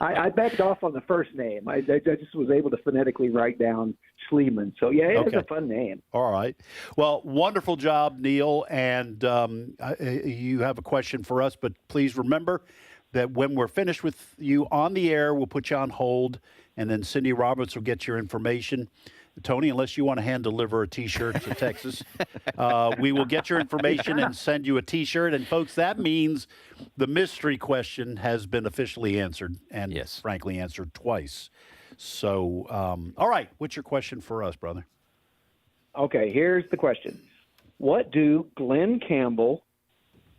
S2: I backed off on the first name. I just was able to phonetically write down Schliemann. So yeah, it is a fun name.
S9: All right. Well, wonderful job, Neil. And you have a question for us, but please remember that when we're finished with you on the air, we'll put you on hold, and then Cindy Roberts will get your information. Tony, unless you want to hand deliver a T-shirt to Texas, we will get your information and send you a T-shirt. And folks, that means the mystery question has been officially answered, and frankly answered twice. So, all right, what's your question for us, brother?
S2: Okay, here's the question. What do Glenn Campbell,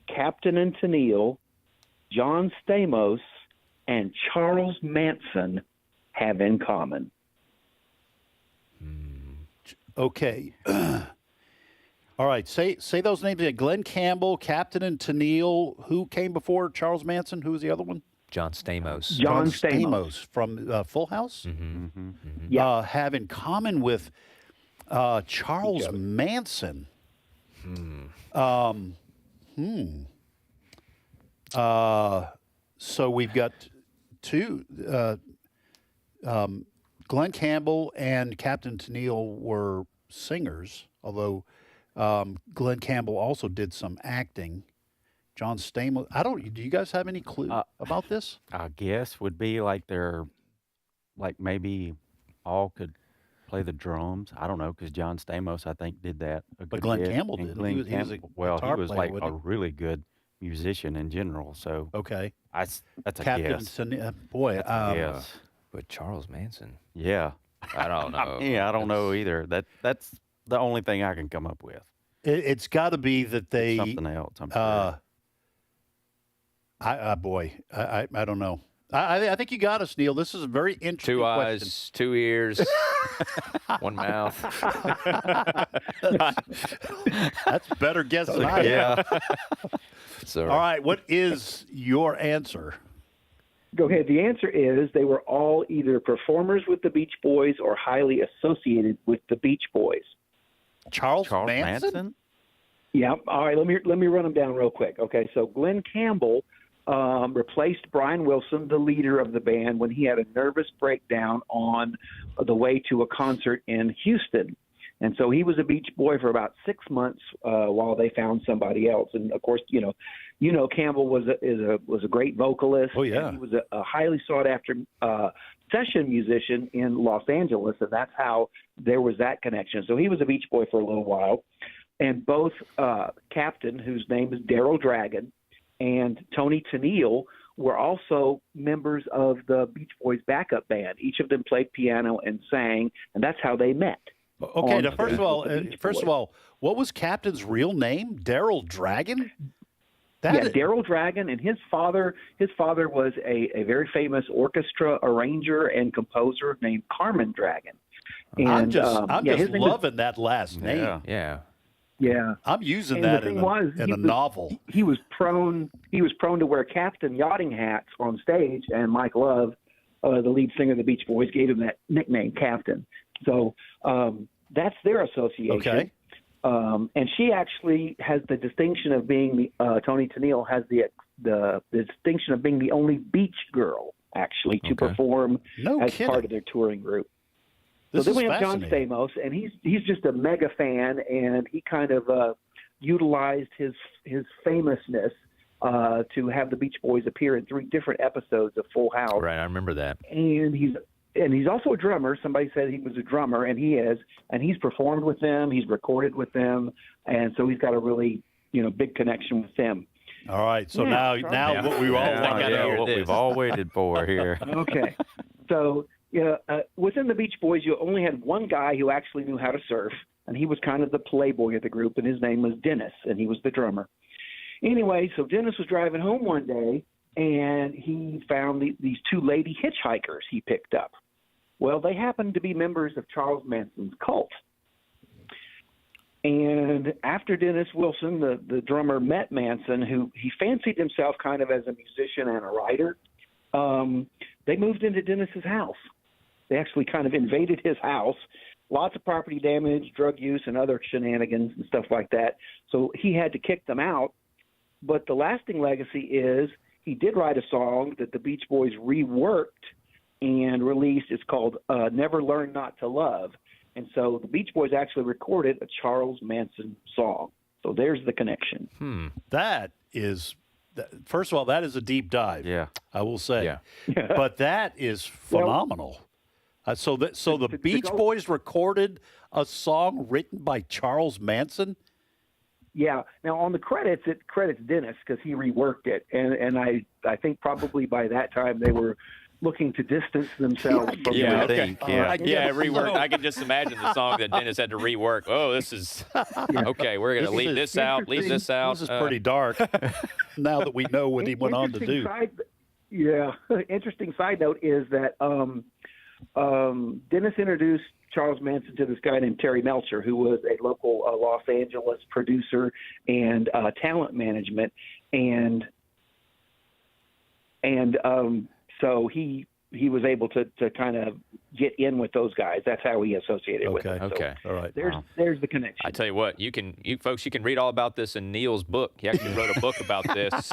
S2: Captain and Tennille, John Stamos, and Charles Manson have in common?
S9: Okay. All right, say those names again. Glenn Campbell, Captain and Tennille. Who came before Charles Manson? Who was the other one?
S11: John Stamos.
S2: John Stamos.
S9: From Full House.
S2: Yeah.
S9: Have in common with Charles Manson. So we've got two. Glenn Campbell and Captain Tennille were singers, although Glenn Campbell also did some acting. John Stamos. Do you guys have any clue about this?
S12: I guess would be like they're, like maybe all could play the drums. I don't know, because John Stamos, I think, did that.
S9: But Glenn Campbell did.
S12: Glenn
S9: He was a
S12: Campbell, well,
S9: guitar
S12: he was
S9: player,
S12: like
S9: wasn't
S12: a
S9: he?
S12: really good musician in general. So
S9: Okay.
S12: that's a
S9: Captain
S12: guess.
S9: Tennille. Boy,
S12: Yes.
S11: But Charles Manson.
S12: Yeah.
S11: I don't know.
S12: Yeah, I don't know either. That's the only thing I can come up with.
S9: It's got to be that they
S12: Something else, I'm sure.
S9: I don't know. I think you got us, Neil. This is a very interesting
S11: Two
S9: question.
S11: eyes, 2 ears, one mouth.
S9: That's a better guess than I
S11: Yeah.
S9: have.
S11: Sorry.
S9: All right, what is your answer?
S2: Go ahead. The answer is they were all either performers with the Beach Boys or highly associated with the Beach Boys.
S9: Charles Manson?
S2: Yeah. All right. Let me run them down real quick. Okay. So Glenn Campbell replaced Brian Wilson, the leader of the band, when he had a nervous breakdown on the way to a concert in Houston. And so he was a Beach Boy for about 6 months while they found somebody else. And of course, Campbell was a great vocalist.
S9: Oh yeah,
S2: and he was a highly sought after session musician in Los Angeles, and that's how there was that connection. So he was a Beach Boy for a little while, and both Captain, whose name is Daryl Dragon, and Tony Tennille were also members of the Beach Boys backup band. Each of them played piano and sang, and that's how they met.
S9: Okay, now first of all, what was Captain's real name? Daryl Dragon?
S2: Daryl Dragon, and his father was a very famous orchestra arranger and composer named Carmen Dragon. And,
S9: I'm just loving that last name.
S2: Yeah.
S9: I'm using
S2: And
S9: that
S2: the
S9: in
S2: thing
S9: a novel.
S2: He was prone to wear captain yachting hats on stage, and Mike Love, the lead singer of the Beach Boys, gave him that nickname, Captain. So that's their association.
S9: Okay.
S2: And she actually has the distinction of being Tony Tennille has the distinction of being the only beach girl actually to perform as part of their touring group. So then we have John Stamos, and he's just a mega fan, and he kind of utilized his famousness to have the Beach Boys appear in 3 different episodes of Full House.
S11: Right, I remember that.
S2: And he's also a drummer. Somebody said he was a drummer, and he is. And he's performed with them. He's recorded with them, and so he's got a really big connection with them.
S9: All right. So now what we all wanted.
S12: What we've all waited for here.
S2: Okay. So within the Beach Boys, you only had one guy who actually knew how to surf, and he was kind of the playboy of the group, and his name was Dennis, and he was the drummer. Anyway, so Dennis was driving home one day, and he found these 2 lady hitchhikers he picked up. Well, they happened to be members of Charles Manson's cult. And after Dennis Wilson, the drummer, met Manson, who he fancied himself kind of as a musician and a writer, they moved into Dennis's house. They actually kind of invaded his house. Lots of property damage, drug use, and other shenanigans and stuff like that. So he had to kick them out. But the lasting legacy is he did write a song that the Beach Boys reworked and released. It's called Never Learn Not to Love. And so the Beach Boys actually recorded a Charles Manson song. So there's the connection.
S9: That is, first of all, that is a deep dive.
S12: Yeah.
S9: I will say.
S2: Yeah.
S9: But that is phenomenal. So the Beach Boys recorded a song written by Charles Manson?
S2: Yeah. Now, on the credits, it credits Dennis because he reworked it. And I think probably by that time they were looking to distance themselves from
S11: Yeah,
S2: the
S11: okay. Rework. I can just imagine the song that Dennis had to rework. Oh, this is okay. We're going to leave this out. Leave this out.
S9: This is pretty dark. Now that we know what he went on to do.
S2: Interesting side note is that Dennis introduced Charles Manson to this guy named Terry Melcher, who was a local Los Angeles producer and talent management, and so he was able to kind of get in with those guys. That's how he associated with them.
S11: Okay.
S2: So
S9: all right.
S2: There's the connection.
S11: I tell you what, you folks, you can read all about this in Neil's book. He actually wrote a book about this.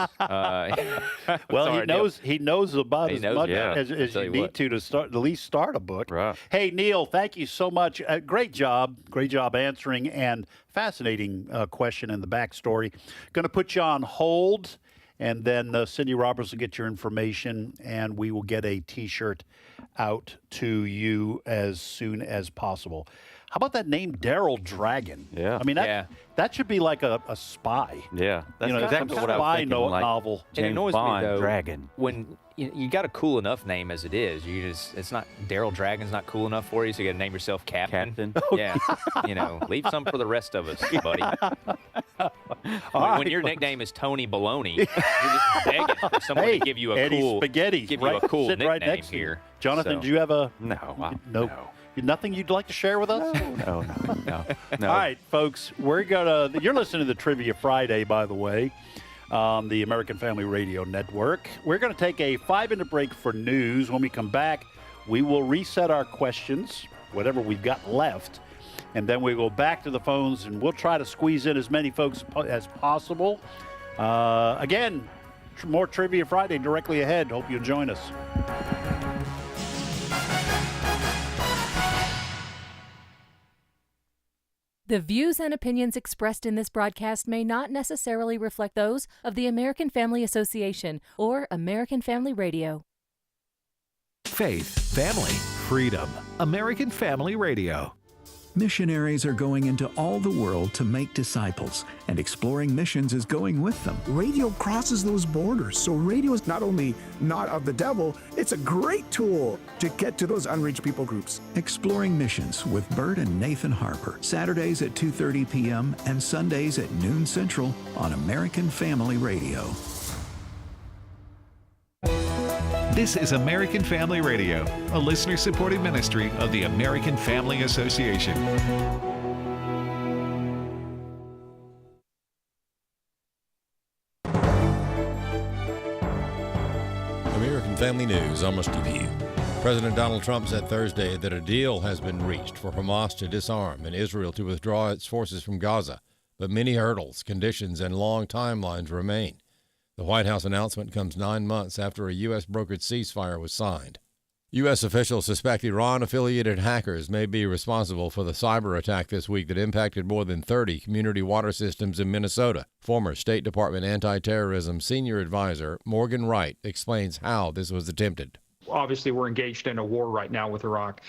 S9: Well,
S11: sorry,
S9: he knows about as much as you need to start at least start a book.
S11: Right.
S9: Hey, Neil, thank you so much. Great job answering, and fascinating question in the backstory. Going to put you on hold. And then Cindy Roberts will get your information, and we will get a T-shirt out to you as soon as possible. How about that name, Daryl Dragon?
S12: Yeah.
S9: I mean, that should be like a spy.
S12: Yeah. That's
S9: exactly
S12: what I was thinking, like
S9: novel.
S12: James
S11: It annoys
S12: Bond,
S11: me, though,
S12: Dragon.
S11: when you got a cool enough name as it is. It's not Daryl Dragon's not cool enough for you, so you got to name yourself Captain. Yeah. Leave some for the rest of us, buddy. When your nickname is Tony Baloney, you're just begging for someone to give you a
S9: Eddie
S11: cool
S9: Spaghetti,
S11: nickname
S9: right next to
S11: here.
S9: Jonathan, do you have a
S12: no?
S9: Nothing you'd like to share with us?
S12: No.
S9: All right, folks, you're listening to the Trivia Friday, by the way, on the American Family Radio Network. We're going to take a 5-minute break for news. When we come back, we will reset our questions, whatever we've got left, and then we go back to the phones, and we'll try to squeeze in as many folks as possible. Again, more Trivia Friday directly ahead. Hope you'll join us.
S3: The views and opinions expressed in this broadcast may not necessarily reflect those of the American Family Association or American Family Radio.
S7: Faith, family, freedom. American Family Radio.
S5: Missionaries are going into all the world to make disciples, and Exploring Missions is going with them.
S22: Radio crosses those borders, so radio is not only not of the devil, it's a great tool to get to those unreached people groups.
S5: Exploring Missions with Bert and Nathan Harper, Saturdays at 2:30 p.m. and Sundays at noon Central on American Family Radio.
S7: This is American Family Radio, a listener-supported ministry of the American Family Association.
S4: American Family News, almost to you. President Donald Trump said Thursday that a deal has been reached for Hamas to disarm and Israel to withdraw its forces from Gaza, but many hurdles, conditions, and long timelines remain. The White House announcement comes 9 months after a U.S. brokered ceasefire was signed. U.S. officials suspect Iran-affiliated hackers may be responsible for the cyber attack this week that impacted more than 30 community water systems in Minnesota. Former State Department anti-terrorism senior advisor Morgan Wright explains how this was attempted.
S23: Obviously, we're engaged in a war right now with Iraq.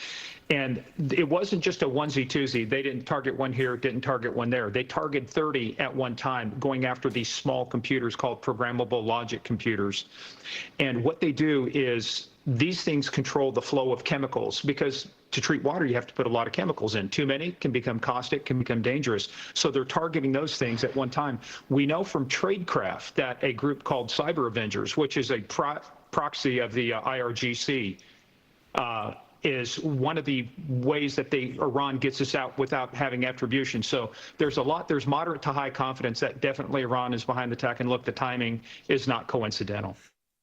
S23: And it wasn't just a onesie-twosie. They didn't target one here, didn't target one there. They targeted 30 at one time, going after these small computers called programmable logic computers. And what they do is these things control the flow of chemicals, because to treat water, you have to put a lot of chemicals in. Too many can become caustic, can become dangerous. So they're targeting those things at one time. We know from Tradecraft that a group called Cyber Avengers, which is a proxy of the IRGC, is one of the ways that Iran gets us out without having attribution. So there's moderate to high confidence that definitely Iran is behind the attack. And look, the timing is not coincidental.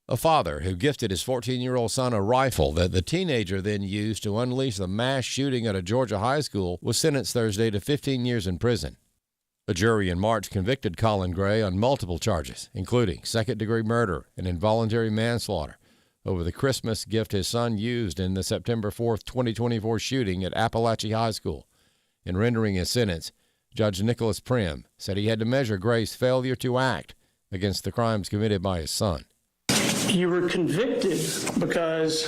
S4: A father who gifted his 14-year-old son a rifle that the teenager then used to unleash the mass shooting at a Georgia high school was sentenced Thursday to 15 years in prison. A jury in March convicted Colin Gray on multiple charges, including second-degree murder and involuntary manslaughter, over the Christmas gift his son used in the September 4, 2024 shooting at Appalachia High School. In rendering his sentence, Judge Nicholas Prim said he had to measure Gray's failure to act against the crimes committed by his son.
S24: You were convicted because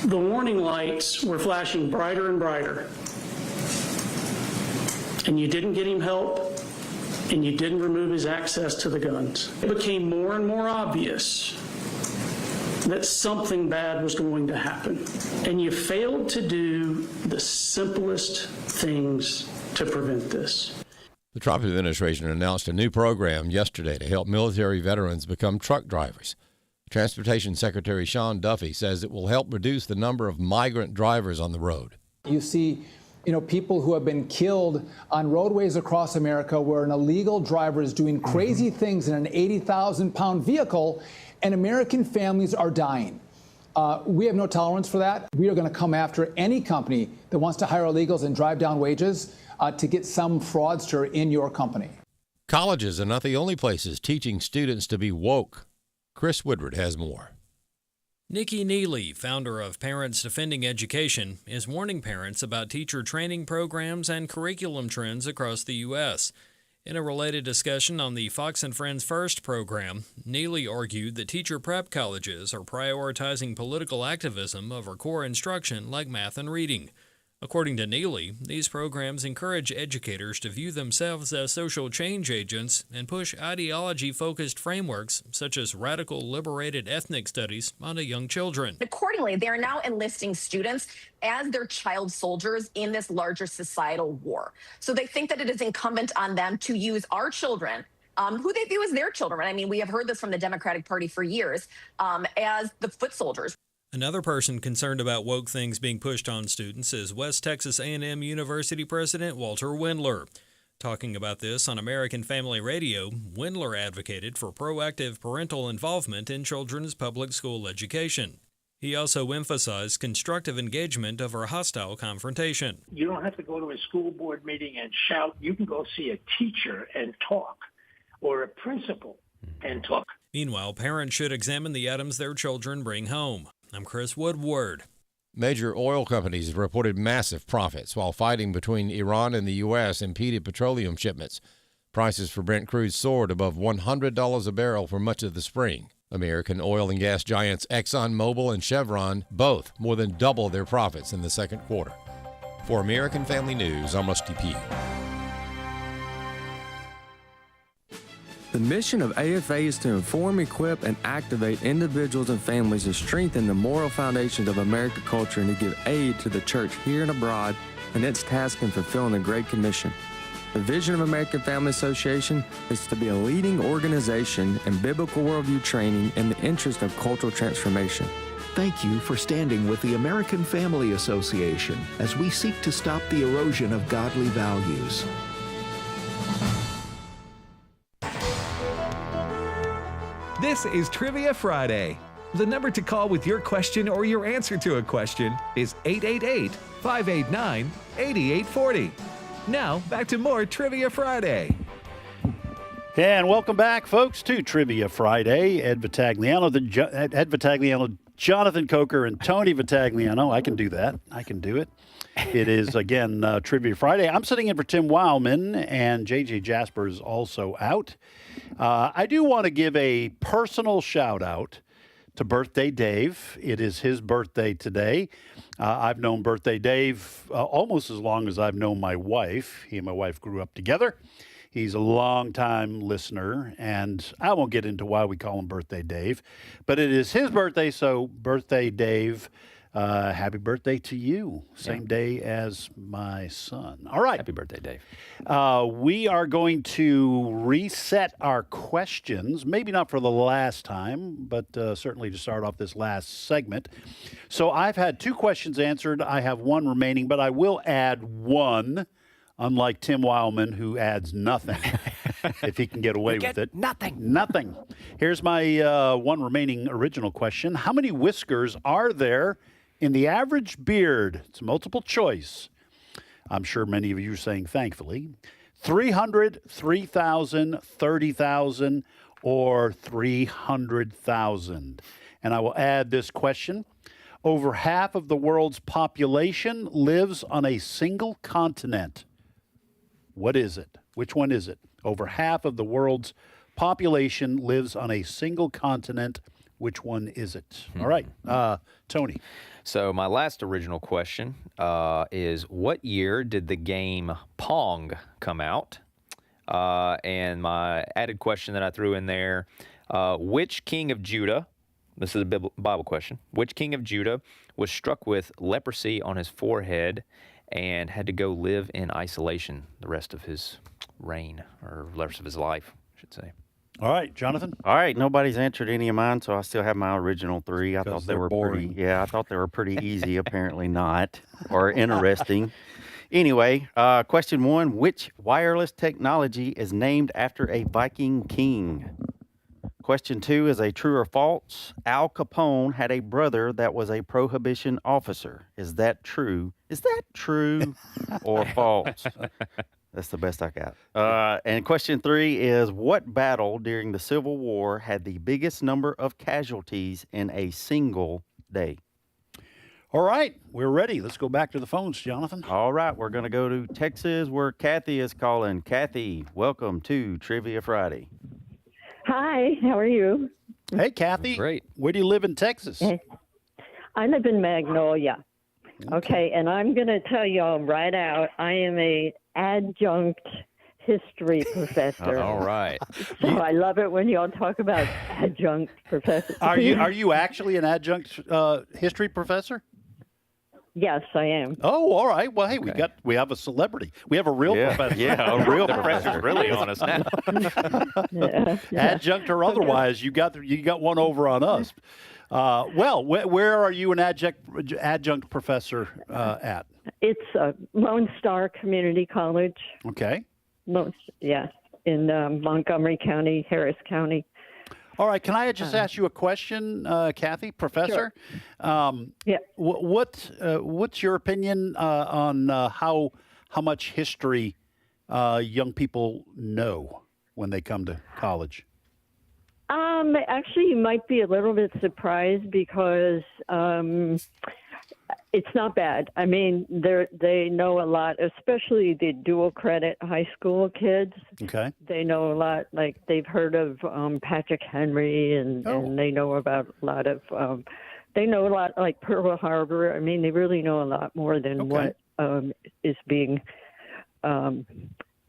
S24: the warning lights were flashing brighter and brighter, and you didn't get him help, and you didn't remove his access to the guns. It became more and more obvious that something bad was going to happen, and you failed to do the simplest things to prevent this.
S4: The Trump administration announced a new program yesterday to help military veterans become truck drivers. Transportation Secretary Sean Duffy says it will help reduce the number of migrant drivers on the road.
S1: You see, people who have been killed on roadways across America where an illegal driver is doing crazy things in an 80,000-pound vehicle, and American families are dying. We have no tolerance for that. We are going to come after any company that wants to hire illegals and drive down wages to get some fraudster in your company.
S4: Colleges are not the only places teaching students to be woke. Chris Woodward has more.
S6: Nikki Neely, founder of Parents Defending Education, is warning parents about teacher training programs and curriculum trends across the U.S. In a related discussion on the Fox and Friends First program, Neely argued that teacher prep colleges are prioritizing political activism over core instruction like math and reading. According to Neely, these programs encourage educators to view themselves as social change agents and push ideology-focused frameworks such as radical liberated ethnic studies onto young children.
S8: Accordingly, they are now enlisting students as their child soldiers in this larger societal war. So they think that it is incumbent on them to use our children, who they view as their children. I mean, we have heard this from the Democratic Party for years, as the foot soldiers.
S6: Another person concerned about woke things being pushed on students is West Texas A&M University President Walter Wendler. Talking about this on American Family Radio, Wendler advocated for proactive parental involvement in children's public school education. He also emphasized constructive engagement over hostile confrontation.
S10: You don't have to go to a school board meeting and shout. You can go see a teacher and talk, or a principal and talk.
S6: Meanwhile, parents should examine the items their children bring home. I'm Chris Woodward.
S4: Major oil companies reported massive profits while fighting between Iran and the U.S. impeded petroleum shipments. Prices for Brent crude soared above $100 a barrel for much of the spring. American oil and gas giants ExxonMobil and Chevron both more than doubled their profits in the second quarter. For American Family News, I'm Rusty Pugh.
S25: The mission of AFA is to inform, equip, and activate individuals and families to strengthen the moral foundations of American culture and to give aid to the church here and abroad in its task in fulfilling the Great Commission. The vision of American Family Association is to be a leading organization in biblical worldview training in the interest of cultural transformation.
S5: Thank you for standing with the American Family Association as we seek to stop the erosion of godly values.
S7: This is Trivia Friday. The number to call with your question or your answer to a question is 888-589-8840. Now, back to more Trivia Friday.
S9: And welcome back, folks, to Trivia Friday. Ed Vitagliano, Jonathan Coker, and Tony Vitagliano. I can do that. I can do it. It is, again, Trivia Friday. I'm sitting in for Tim Wildmon, and J.J. Jasper is also out. I do want to give a personal shout-out to Birthday Dave. It is his birthday today. I've known Birthday Dave almost as long as I've known my wife. He and my wife grew up together. He's a longtime listener, and I won't get into why we call him Birthday Dave, but it is his birthday, so Birthday Dave, happy birthday to you. Same day as my son. All right.
S11: Happy birthday, Dave.
S9: We are going to reset our questions, maybe not for the last time, but certainly to start off this last segment. So I've had 2 questions answered. I have 1 remaining, but I will add 1. Unlike Tim Wildmon, who adds nothing, if he can get away with it. Nothing. Here's my 1 remaining original question. How many whiskers are there in the average beard? It's multiple choice. I'm sure many of you are saying thankfully. 300, 3,000, 30,000, or 300,000. And I will add this question. Over half of the world's population lives on a single continent. What is it? Which one is it? Over half of the world's population lives on a single continent. Which one is it? All right, Tony.
S11: So my last original question is, what year did the game Pong come out? And my added question that I threw in there, which king of Judah This is a Bible question. Which king of Judah was struck with leprosy on his forehead and had to go live in isolation the rest of his reign, or the rest of his life, I should say?
S9: All right, Jonathan.
S12: All right, nobody's answered any of mine, so I still have my original three. I thought they were
S9: boring.
S12: I thought they were pretty easy. Apparently not, or interesting. Anyway, question one: which wireless technology is named after a Viking king? Question two is a true or false. Al Capone had a brother that was a prohibition officer. Is that true? Is that true or false? That's the best I got. And question three is, what battle during the Civil War had the biggest number of casualties in a single day?
S9: All right, we're ready. Let's go back to the phones, Jonathan.
S12: All right, we're going to go to Texas where Kathy is calling. Kathy, welcome to Trivia Friday.
S13: Hi, how are you?
S9: Hey, Kathy.
S11: Great.
S9: Where do you live in Texas?
S13: I live in Magnolia. Okay, and I'm going to tell y'all right out, I am a adjunct history professor.
S11: All right.
S13: So I love it when y'all talk about adjunct professors.
S9: Are you actually an adjunct history professor?
S13: Yes, I am.
S9: Oh, all right. Well, hey, we have a celebrity. We have a real professor.
S12: Yeah, a real
S11: professor's really on us now.
S9: Adjunct or otherwise, you got one over on us. Well, where are you an adjunct professor at?
S13: It's Lone Star Community College.
S9: Okay.
S13: In Montgomery County, Harris County.
S9: All right. Can I just ask you a question, Kathy, Professor?
S13: Sure. Yeah.
S9: What's your opinion on how much history young people know when they come to college?
S13: Actually, you might be a little bit surprised because it's not bad. I mean, they know a lot, especially the dual credit high school kids.
S9: Okay.
S13: They know a lot, like they've heard of Patrick Henry, and they know about a lot of, like Pearl Harbor. I mean, they really know a lot more than what is being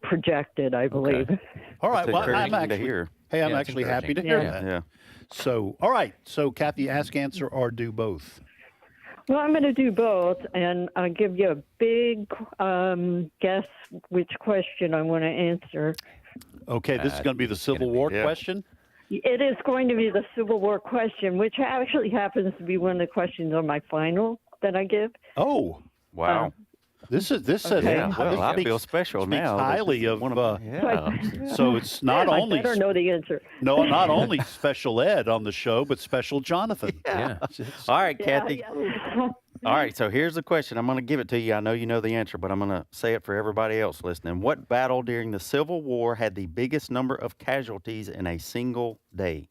S13: projected, I believe.
S9: Okay. All right. Well, I'm actually happy to hear that.
S12: Yeah.
S13: So,
S9: all right. So, Kathy, ask, answer, or do both.
S13: Well, I'm going to do both, and I'll give you a big guess which question I want to answer.
S9: Okay, this is going to be the Civil War question?
S13: It is going to be the Civil War question, which actually happens to be one of the questions on my final that I give.
S9: Oh,
S12: wow.
S9: This says
S12: well, I feel special now.
S9: Highly of so it's not only
S13: I better know the answer.
S9: No, not only special ed on the show, but special Jonathan.
S12: Yeah. All right, Kathy. All right, so here's the question. I'm going to give it to you. I know you know the answer, but I'm going to say it for everybody else listening. What battle during the Civil War had the biggest number of casualties in a single day?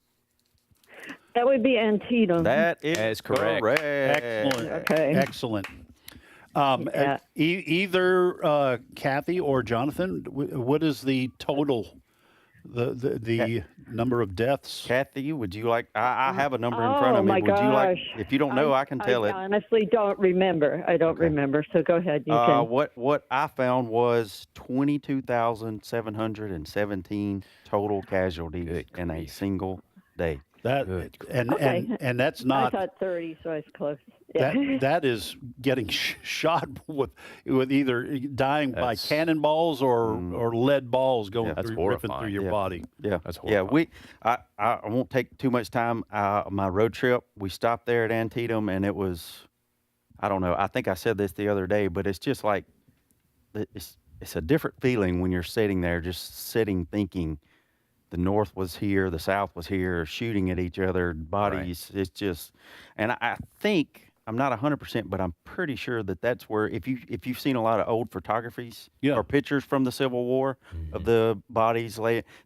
S13: That would be Antietam.
S12: That is correct.
S9: Excellent.
S13: Okay.
S9: Excellent. Either Kathy or Jonathan, what is the total, the number of deaths?
S12: Kathy, would you like? I have a number in front of me.
S13: My
S12: Would you like?
S13: gosh.
S12: If you don't know, I can tell
S13: I
S12: it.
S13: honestly don't remember. I don't remember. So go ahead. You can.
S12: What I found was 22,717 total casualties in a single day.
S9: And that's not.
S13: I thought 30, so I was close. Yeah.
S9: That is getting shot with either dying by cannonballs or lead balls going ripping through your body.
S12: Yeah,
S11: that's horrifying.
S12: I won't take too much time. My road trip, we stopped there at Antietam, and it was, I don't know. I think I said this the other day, but it's just like it's a different feeling when you're sitting there, just sitting thinking. The North was here, the South was here, shooting at each other, bodies. Right. It's just, and I think, I'm not 100%, but I'm pretty sure that's where, if you've seen a lot of old photographies or pictures from the Civil War of the bodies,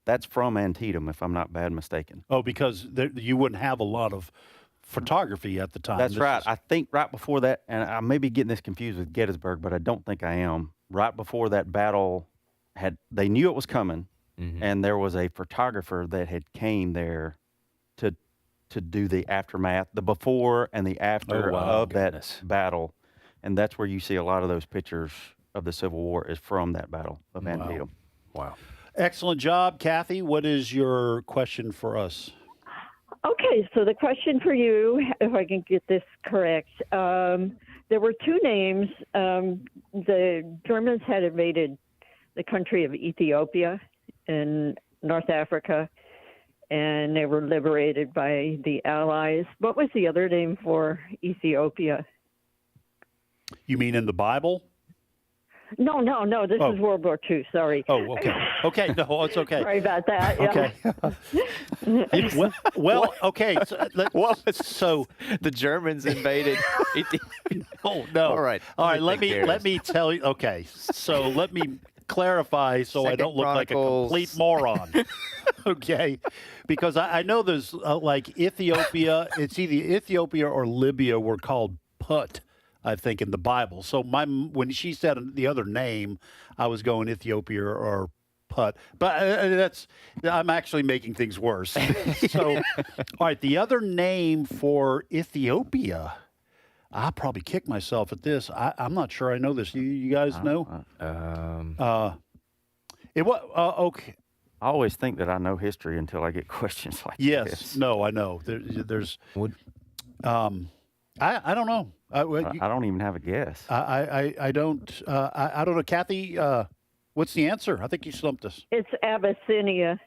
S12: that's from Antietam, if I'm not bad mistaken.
S9: Oh, because you wouldn't have a lot of photography at the time.
S12: That's right. I think right before that, and I may be getting this confused with Gettysburg, but I don't think I am. Right before that battle, they knew it was coming. Mm-hmm. And there was a photographer that had came there to do the aftermath, the before and the after of that battle. And that's where you see a lot of those pictures of the Civil War is from that battle of Antietam.
S9: Wow. Excellent job, Kathy. What is your question for us?
S13: Okay, so the question for you, if I can get this correct, there were two names. The Germans had invaded the country of Ethiopia in North Africa, and they were liberated by the Allies. What was the other name for Ethiopia?
S9: You mean in the Bible?
S13: No. This is World War II. Sorry.
S9: Oh, okay. Okay, no, it's okay.
S13: Sorry about that. Yeah.
S9: Okay. well, okay. So
S11: the Germans invaded Ethiopia.
S9: Oh no!
S11: All right.
S9: Let me tell you. Okay, so let me clarify so I don't look like a complete moron. Okay, because I know there's like Ethiopia. It's either Ethiopia or Libya were called Put, I think, in the Bible. So when she said the other name, I was going Ethiopia or Put. But I'm actually making things worse. So, all right, the other name for Ethiopia, I'll probably kick myself at this. I'm not sure I know this. You guys know? Okay.
S12: I always think that I know history until I get questions like this.
S9: Yes. No, I know. There's. I don't know.
S12: I don't even have a guess.
S9: I don't. I don't know, Kathy. What's the answer? I think you slumped us.
S13: It's Abyssinia.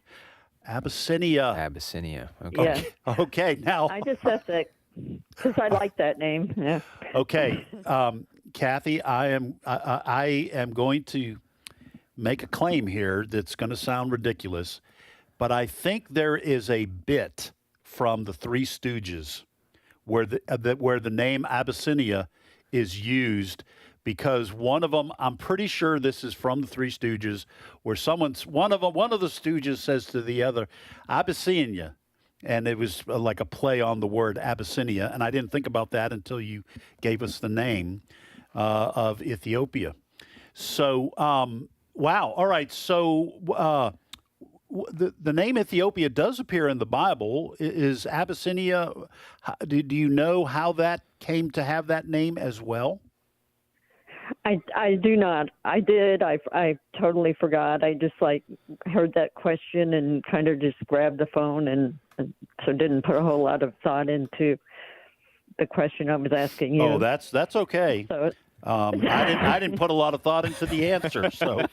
S11: Abyssinia. Okay.
S13: Yeah.
S9: Okay. Now
S13: I just have to, because I like that name. Yeah.
S9: Okay, Kathy, I am going to make a claim here that's going to sound ridiculous, but I think there is a bit from the Three Stooges where the name Abyssinia is used, because one of them, I'm pretty sure this is from the Three Stooges, where one of the Stooges says to the other, Abyssinia. And it was like a play on the word Abyssinia. And I didn't think about that until you gave us the name of Ethiopia. So, wow. All right. So the name Ethiopia does appear in the Bible. Is Abyssinia, do you know how that came to have that name as well?
S13: I do not. I did. I totally forgot. I just heard that question and kind of just grabbed the phone and so didn't put a whole lot of thought into the question I was asking you.
S9: Oh, that's okay.
S13: So,
S9: I didn't put a lot of thought into the answer. So,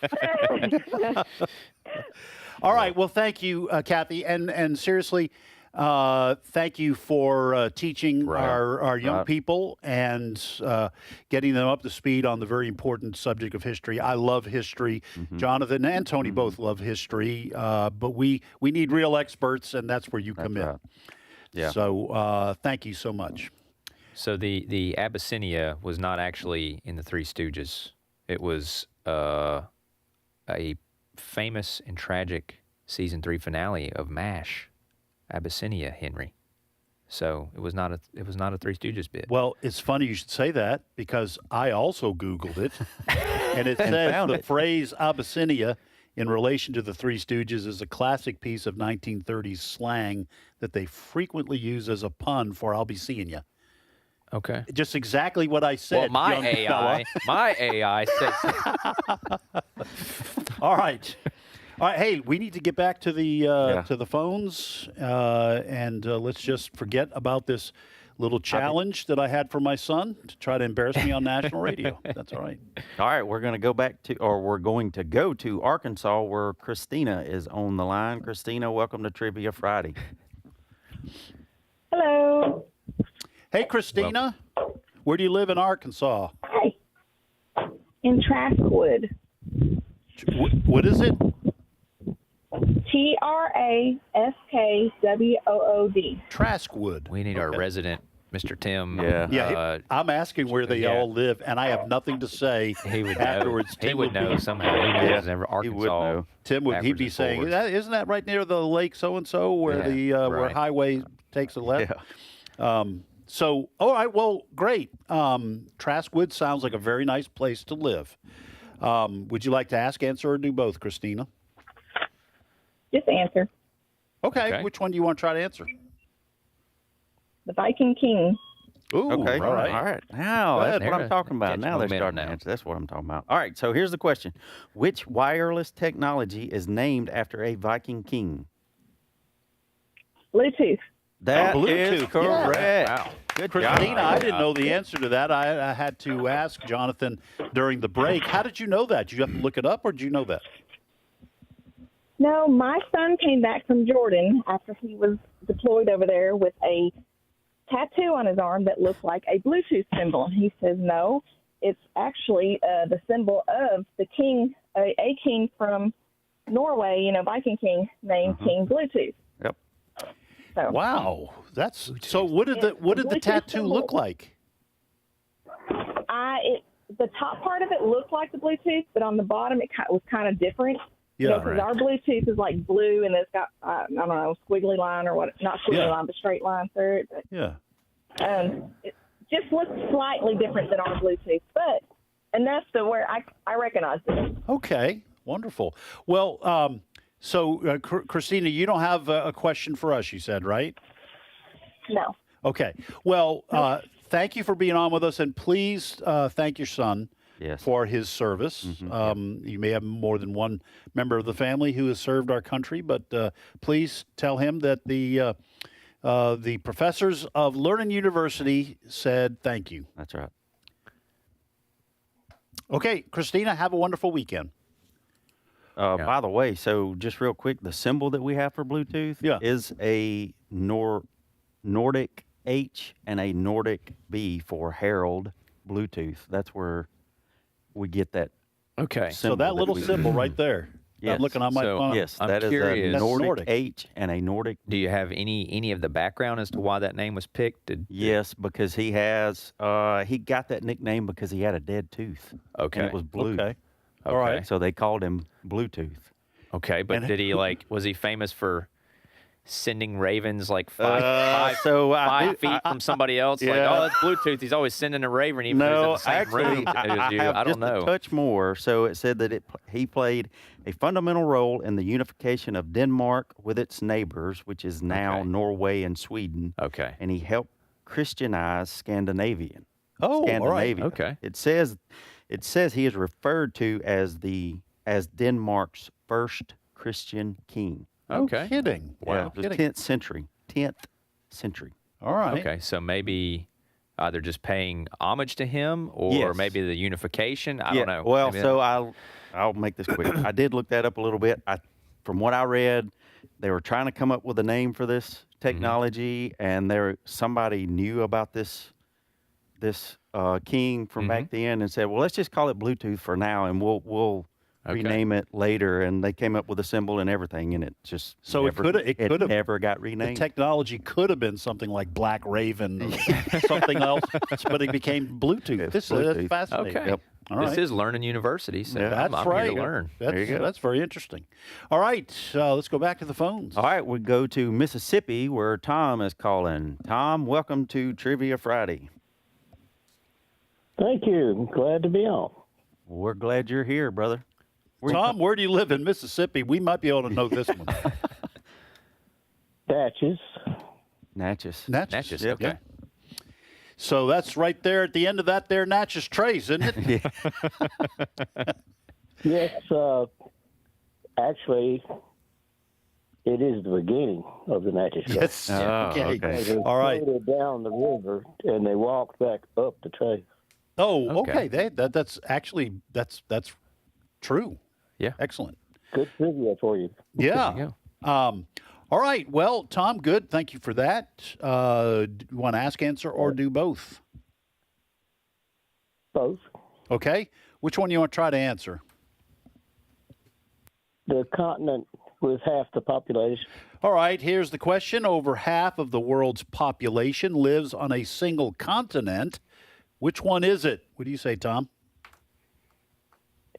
S9: all right. Well, thank you, Kathy, and seriously, thank you for teaching our young people and getting them up to speed on the very important subject of history. I love history. Jonathan and Tony both love history, but we need real experts, and that's where you come in.
S12: Yeah.
S9: So thank you so much.
S11: So the Abyssinia was not actually in the Three Stooges. It was a famous and tragic season 3 finale of MASH. Abyssinia, Henry. So it was not a Three Stooges bit.
S9: Well, it's funny you should say that, because I also Googled it, and it says the phrase Abyssinia in relation to the Three Stooges is a classic piece of 1930s slang that they frequently use as a pun for "I'll be seeing you."
S11: Okay.
S9: Just exactly what I said.
S11: Well,
S9: young fella.
S11: my AI says.
S9: All right. All right, hey, we need to get back to the phones, and let's just forget about this little challenge that I had for my son to try to embarrass me on national radio. That's all right.
S12: All right, we're going to go to Arkansas, where Christina is on the line. Christina, welcome to Trivia Friday.
S14: Hello.
S9: Hey, Christina. Where do you live in Arkansas?
S14: Hi. In Traskwood.
S9: What is it?
S14: Traskwood.
S9: Traskwood.
S11: We need our resident, Mr. Tim.
S9: Yeah. I'm asking where they all live, and I have nothing to say
S11: he would
S9: afterwards.
S11: Know. He would know somehow. He knows Arkansas.
S9: He would know. Tim would be saying, "Isn't that right near the lake so-and-so where where highway takes a left?" Yeah. So, all right, well, great. Traskwood sounds like a very nice place to live. Would you like to ask, answer, or do both, Christina?
S14: Just answer.
S9: Okay. Which one do you want to try to answer?
S14: The Viking King.
S9: Ooh,
S12: okay.
S9: All right.
S12: Now, that's what I'm talking about. Now they're starting to answer. That's what I'm talking about. All right, so here's the question. Which wireless technology is named after a Viking king?
S14: Bluetooth.
S12: That
S9: Bluetooth,
S12: is correct.
S9: yeah.
S11: Wow.
S12: Good
S9: Christina,
S12: job.
S9: I didn't know the answer to that. I had to ask Jonathan during the break. How did you know that? Did you have to look it up, or did you know that?
S14: No, my son came back from Jordan after he was deployed over there with a tattoo on his arm that looked like a Bluetooth symbol. And he says, no, it's actually the symbol of the king, a king from Norway, Viking king named King Bluetooth.
S12: Yep.
S14: So,
S9: Wow, that's so. What did the tattoo look like?
S14: The top part of it looked like the Bluetooth, but on the bottom it was kind of different.
S9: Yeah,
S14: because our Bluetooth is like blue and it's got I don't know, squiggly line or what? Not squiggly line, but straight line through it. But,
S9: Yeah.
S14: it just looks slightly different than our Bluetooth, but enough to where I recognized it.
S9: Okay, wonderful. Well, so Christina, you don't have a question for us, you said, right?
S14: No.
S9: Okay. Well, thank you for being on with us, and please thank your son for his service. You may have more than one member of the family who has served our country, but please tell him that the professors of Learning University said thank you.
S12: That's right.
S9: Okay, Christina, have a wonderful weekend.
S12: By the way, so just real quick, the symbol that we have for Bluetooth is a Nordic H and a Nordic B for Herald Bluetooth. That's where we get that.
S11: Okay.
S9: So that little symbol right there.
S12: Yes.
S9: I'm looking on my phone.
S12: Yes,
S11: I'm
S12: that is
S11: curious.
S12: a Nordic,
S9: Nordic
S12: H and a Nordic.
S11: Do you have any of the background as to why that name was picked?
S12: Yes, because he has. He got that nickname because he had a dead tooth.
S11: Okay.
S12: And it was blue.
S9: Okay.
S11: All right.
S12: So they called him Bluetooth.
S11: Okay, but did he was he famous for sending ravens like five feet from somebody else? Like, oh, that's Bluetooth. He's always sending a raven even though he's in the same room as you. I don't know.
S12: A touch more. So it said that he played a fundamental role in the unification of Denmark with its neighbors, which is now Norway and Sweden.
S11: Okay.
S12: And he helped Christianize Scandinavian.
S9: Oh,
S12: Scandinavia.
S11: all right. Okay.
S12: It says he is referred to as Denmark's first Christian king.
S11: Okay.
S9: No kidding.
S12: Wow.
S9: Yeah,
S12: The 10th century. 10th century.
S9: All right.
S11: Okay, so maybe either just paying homage to him or maybe the unification. I don't know.
S12: Well,
S11: Maybe
S12: so I'll make this quick. I did look that up a little bit. From what I read, they were trying to come up with a name for this technology, and somebody knew about this king from back then and said, well, let's just call it Bluetooth for now, and we'll rename it later. And they came up with a symbol and everything, and it just it never got renamed.
S9: The technology could have been something like Black Raven or something else, but it became Bluetooth. This is fascinating.
S11: Okay.
S9: Yep. All
S11: This
S9: right.
S11: is Learning University, so
S9: That's
S11: I'm
S9: right.
S11: here to learn.
S9: There you go. That's very interesting. All right, let's go back to the phones.
S12: All right, we go to Mississippi where Tom is calling. Tom, welcome to Trivia Friday.
S15: Thank you. Glad to be on.
S12: We're glad you're here, brother.
S9: Tom, where do you live in Mississippi? We might be able to know this one.
S15: Natchez.
S12: Natchez.
S11: Natchez,
S12: Yep.
S11: okay.
S9: So that's right there at the end of that there Natchez Trace, isn't it?
S15: Yes, actually, it is the beginning of the Natchez Trace.
S9: Yes. Okay.
S15: They
S9: All right.
S15: floated down the river, and they walked back up the trace.
S9: Oh, okay. That's actually that's true.
S11: Yeah.
S9: Excellent.
S15: Good trivia for you.
S9: Yeah. All right. Well, Tom, good. Thank you for that. Do you want to ask, answer, or do both?
S15: Both.
S9: Okay. Which one do you want to try to answer?
S15: The continent with half the population.
S9: All right. Here's the question. Over half of the world's population lives on a single continent. Which one is it? What do you say, Tom?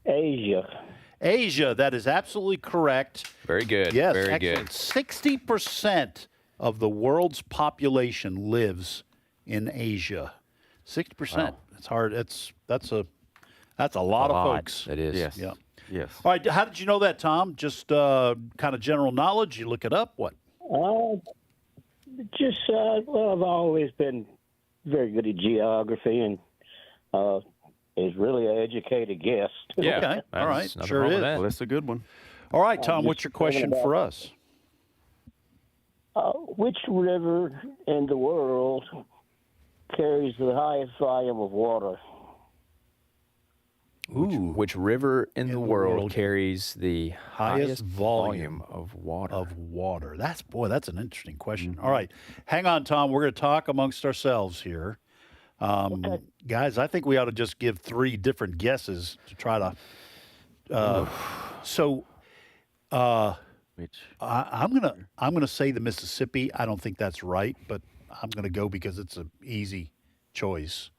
S15: Asia.
S9: Asia. That is absolutely correct.
S11: Very good.
S9: Yes,
S11: Very
S9: excellent.
S11: good.
S9: 60% of the world's population lives in Asia. 60%.
S11: Wow.
S9: It's hard. That's a lot of folks.
S11: It is.
S12: Yes.
S9: Yeah.
S12: Yes.
S9: All right. How did you know that, Tom? Just kind of general knowledge? You look it up? What?
S15: Well, I've always been very good at geography and is really an educated guess.
S11: Yeah.
S9: Okay. All right.
S11: nothing
S9: Sure
S11: wrong
S9: is.
S11: with that.
S12: Well, that's a good one.
S9: All right, Tom,
S15: just
S9: what's your question
S15: thinking
S9: for
S15: about-
S9: us?
S15: Which river in the world carries the highest volume of water?
S11: Which river in the world carries the
S9: highest
S11: volume of water?
S9: Of water. That's an interesting question. All right. Hang on, Tom. We're going to talk amongst ourselves here. Guys, I think we ought to just give 3 different guesses to try to. I'm gonna say the Mississippi. I don't think that's right, but I'm gonna go because it's an easy choice.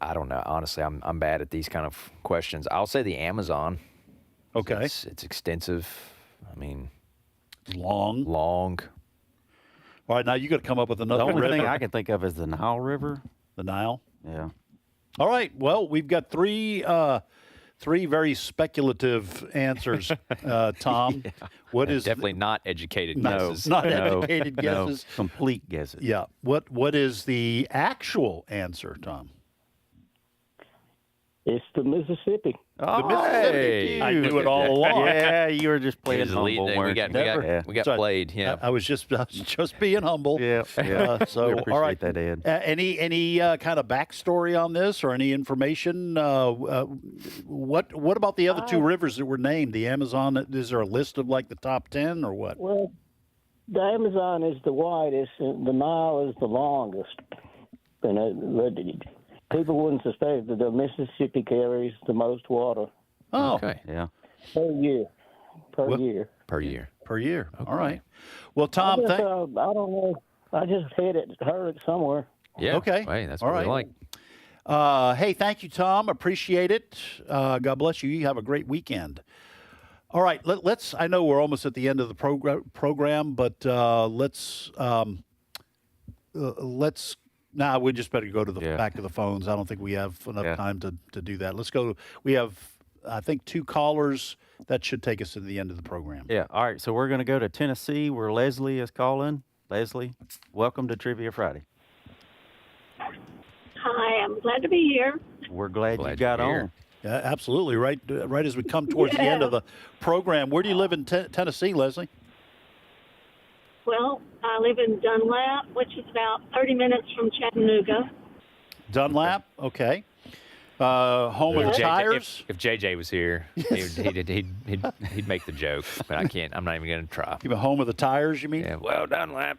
S11: I don't know. Honestly, I'm bad at these kind of questions. I'll say the Amazon.
S9: Okay.
S11: It's extensive. I mean,
S9: long.
S11: All
S9: right, now you got to come up with another.
S12: The only
S9: river.
S12: thing I can think of is the Nile River.
S9: The Nile.
S12: Yeah.
S9: All right. Well, we've got 3 very speculative answers, Tom.
S11: Yeah.
S9: What is
S11: definitely not educated guesses?
S9: Not educated guesses.
S12: Complete guesses.
S9: Yeah. What is the actual answer, Tom?
S15: It's the Mississippi.
S9: The Mississippi. I knew it all along.
S12: Yeah, you were just playing humble.
S11: We got played. Yeah.
S9: I was just being humble.
S12: Yeah.
S9: So
S12: we appreciate
S9: all right.
S12: that, Ed.
S9: Any kind of backstory on this or any information? What about the other 2 rivers that were named? The Amazon. Is there a list of like the top 10 or what?
S15: Well, the Amazon is the widest, and the Nile is the longest. And people wouldn't suspect that the Mississippi carries the most water.
S9: Oh,
S11: okay.
S12: Yeah.
S15: Per year. Per year.
S9: Okay. All right. Well, Tom,
S15: I don't know. I just heard it somewhere.
S11: Yeah.
S9: Okay.
S11: Hey, that's
S9: all
S11: what
S9: right.
S11: we like.
S9: Hey, thank you, Tom. Appreciate it. God bless you. You have a great weekend. All right. Let's. I know we're almost at the end of the program, but let's. Nah, we just better go to the back of the phones. I don't think we have enough time to do that. Let's go. We have, I think, 2 callers. That should take us to the end of the program.
S12: Yeah. All right. So we're going to go to Tennessee, where Leslie is calling. Leslie, welcome to Trivia Friday.
S16: Hi, I'm glad to be here.
S12: We're glad you got on.
S9: Yeah, absolutely. Right as we come towards the end of the program. Where do you live in Tennessee, Leslie?
S16: Well, I live in Dunlap, which is about 30 minutes from Chattanooga.
S9: Dunlap, okay. Home of the tires.
S11: If JJ was here, he'd make the joke, but I can't. I'm not even going to try.
S9: You mean home of the tires? You mean?
S11: Yeah. Well, Dunlap.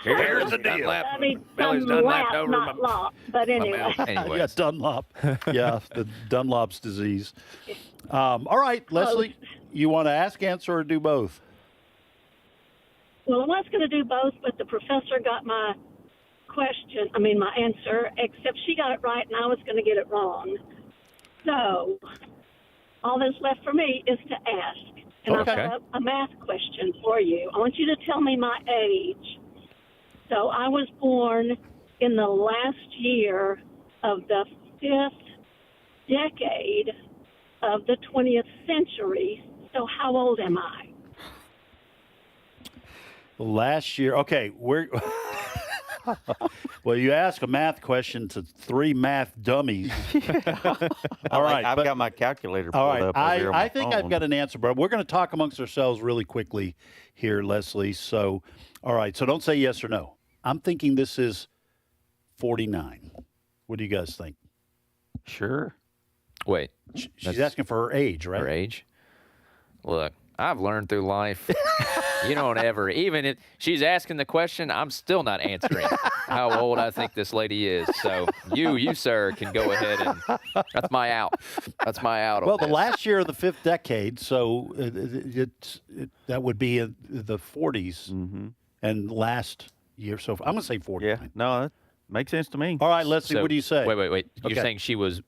S9: Here's the deal.
S11: Dunlap.
S16: I mean,
S11: Belly's
S16: Dunlap,
S11: over
S16: not lop, but anyway.
S9: Yeah, Dunlop. Yeah, the Dunlop's disease. All right, Leslie, you want to ask, answer, or do both?
S16: Well, I was going to do both, but the professor got my answer, except she got it right and I was going to get it wrong. So all that's left for me is to ask. And I've got a math question for you. I want you to tell me my age. So I was born in the last year of the 5th decade of the 20th century. So how old am I?
S9: Last year, okay, well, you ask a math question to 3 math dummies. All right.
S12: I've got my calculator pulled
S9: all right,
S12: up over here on my
S9: I think
S12: phone.
S9: I've got an answer, but we're going to talk amongst ourselves really quickly here, Leslie. So, all right, so don't say yes or no. I'm thinking this is 49. What do you guys think?
S12: Sure.
S11: Wait.
S9: She's asking for her age, right?
S11: Her age? Look, I've learned through life. You don't ever, even if she's asking the question, I'm still not answering how old I think this lady is. So you, sir, can go ahead and that's my out. That's my out.
S9: Well, the last year of the 5th decade, so that would be in the 40s, and last year. So I'm going to say 49.
S12: Yeah, no, that makes sense to me.
S9: All right, Leslie,
S11: So,
S9: what do you say?
S11: Wait. You're saying she was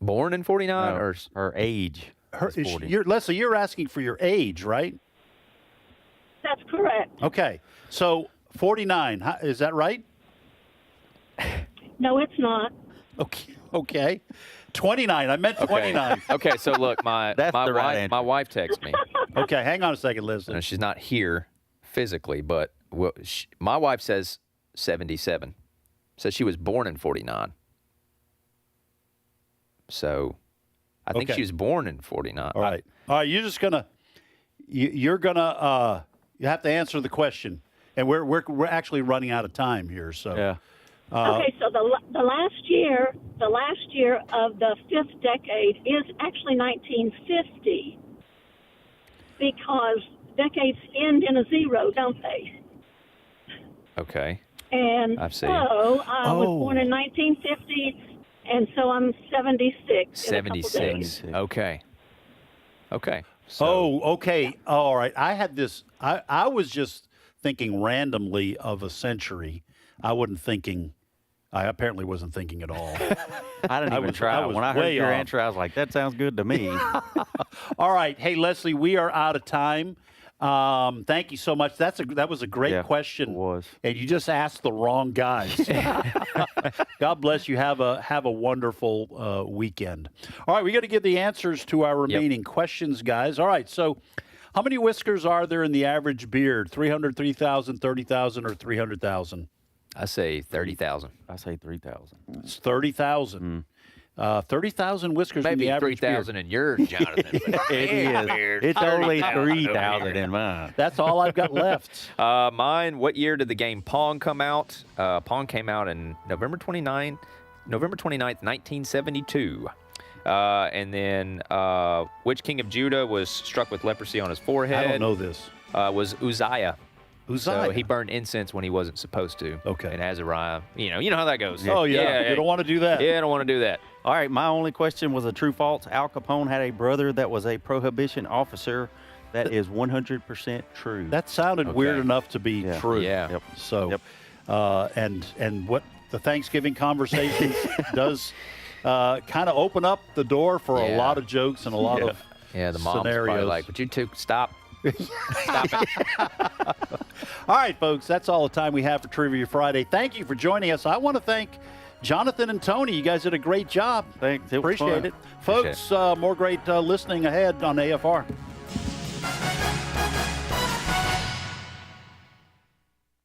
S11: born in 49 or
S12: her age?
S9: Leslie, you're asking for your age, right?
S16: That's correct.
S9: Okay, so 49, is that right?
S16: No, it's not.
S9: Okay. 29, I meant 29.
S11: Okay, so look, my wife texts me.
S9: Okay, hang on a second, Leslie.
S11: No, she's not here physically, but my wife says 77. Says she was born in 49. So I think she was born in 49.
S9: All right, you're just going to you're gonna you have to answer the question, and we're actually running out of time here. So
S12: yeah.
S16: Okay, so the last year of the fifth decade is actually 1950 because decades end in a zero, don't they?
S11: Okay.
S16: And
S11: I see.
S16: so I was born in 1950, and so I'm 76.
S11: 76. Okay. Okay.
S9: okay. All right. I had this. I was just thinking randomly of a century. I apparently wasn't thinking at all.
S12: I didn't even try. When I heard your answer, I was like, that sounds good to me.
S9: All right. Hey, Leslie, we are out of time. Thank you so much. That was a great question. It
S12: was.
S9: And you just asked the wrong guys. God bless you. Have a wonderful weekend. All right, we got to give the answers to our remaining questions, guys. All right, so how many whiskers are there in the average beard? 300, 3,000, 30,000, or 300,000?
S11: I say 30,000.
S12: I say 3,000.
S9: It's 30,000. 30,000 whiskers in
S11: Maybe
S9: the average
S11: 3,000 in yours, Jonathan.
S12: It is. It's only 3,000 in mine.
S9: That's all I've got left.
S11: Mine, what year did the game Pong come out? Pong came out in November 29th, 1972. And then which king of Judah was struck with leprosy on his forehead?
S9: I don't know this.
S11: Was Uzziah.
S9: Uzziah.
S11: So he burned incense when he wasn't supposed to.
S9: Okay.
S11: And Azariah. You know how that goes.
S9: Oh, yeah. You don't want to do that.
S11: Yeah, I don't want to do that.
S12: All right, my only question was a true false. Al Capone had a brother that was a prohibition officer. That is 100% true.
S9: That sounded weird enough to be true.
S11: Yeah.
S12: Yep.
S9: So, and what the Thanksgiving conversation does kind of open up the door for a lot of jokes and a lot of
S11: the mom's
S9: scenarios.
S11: probably like, would you two stop? Stop it.
S9: All right, folks, that's all the time we have for Trivia Friday. Thank you for joining us. I want to thank Jonathan and Tony. You guys did a great job.
S12: Thanks.
S9: Appreciate it. Folks, more great listening ahead on AFR.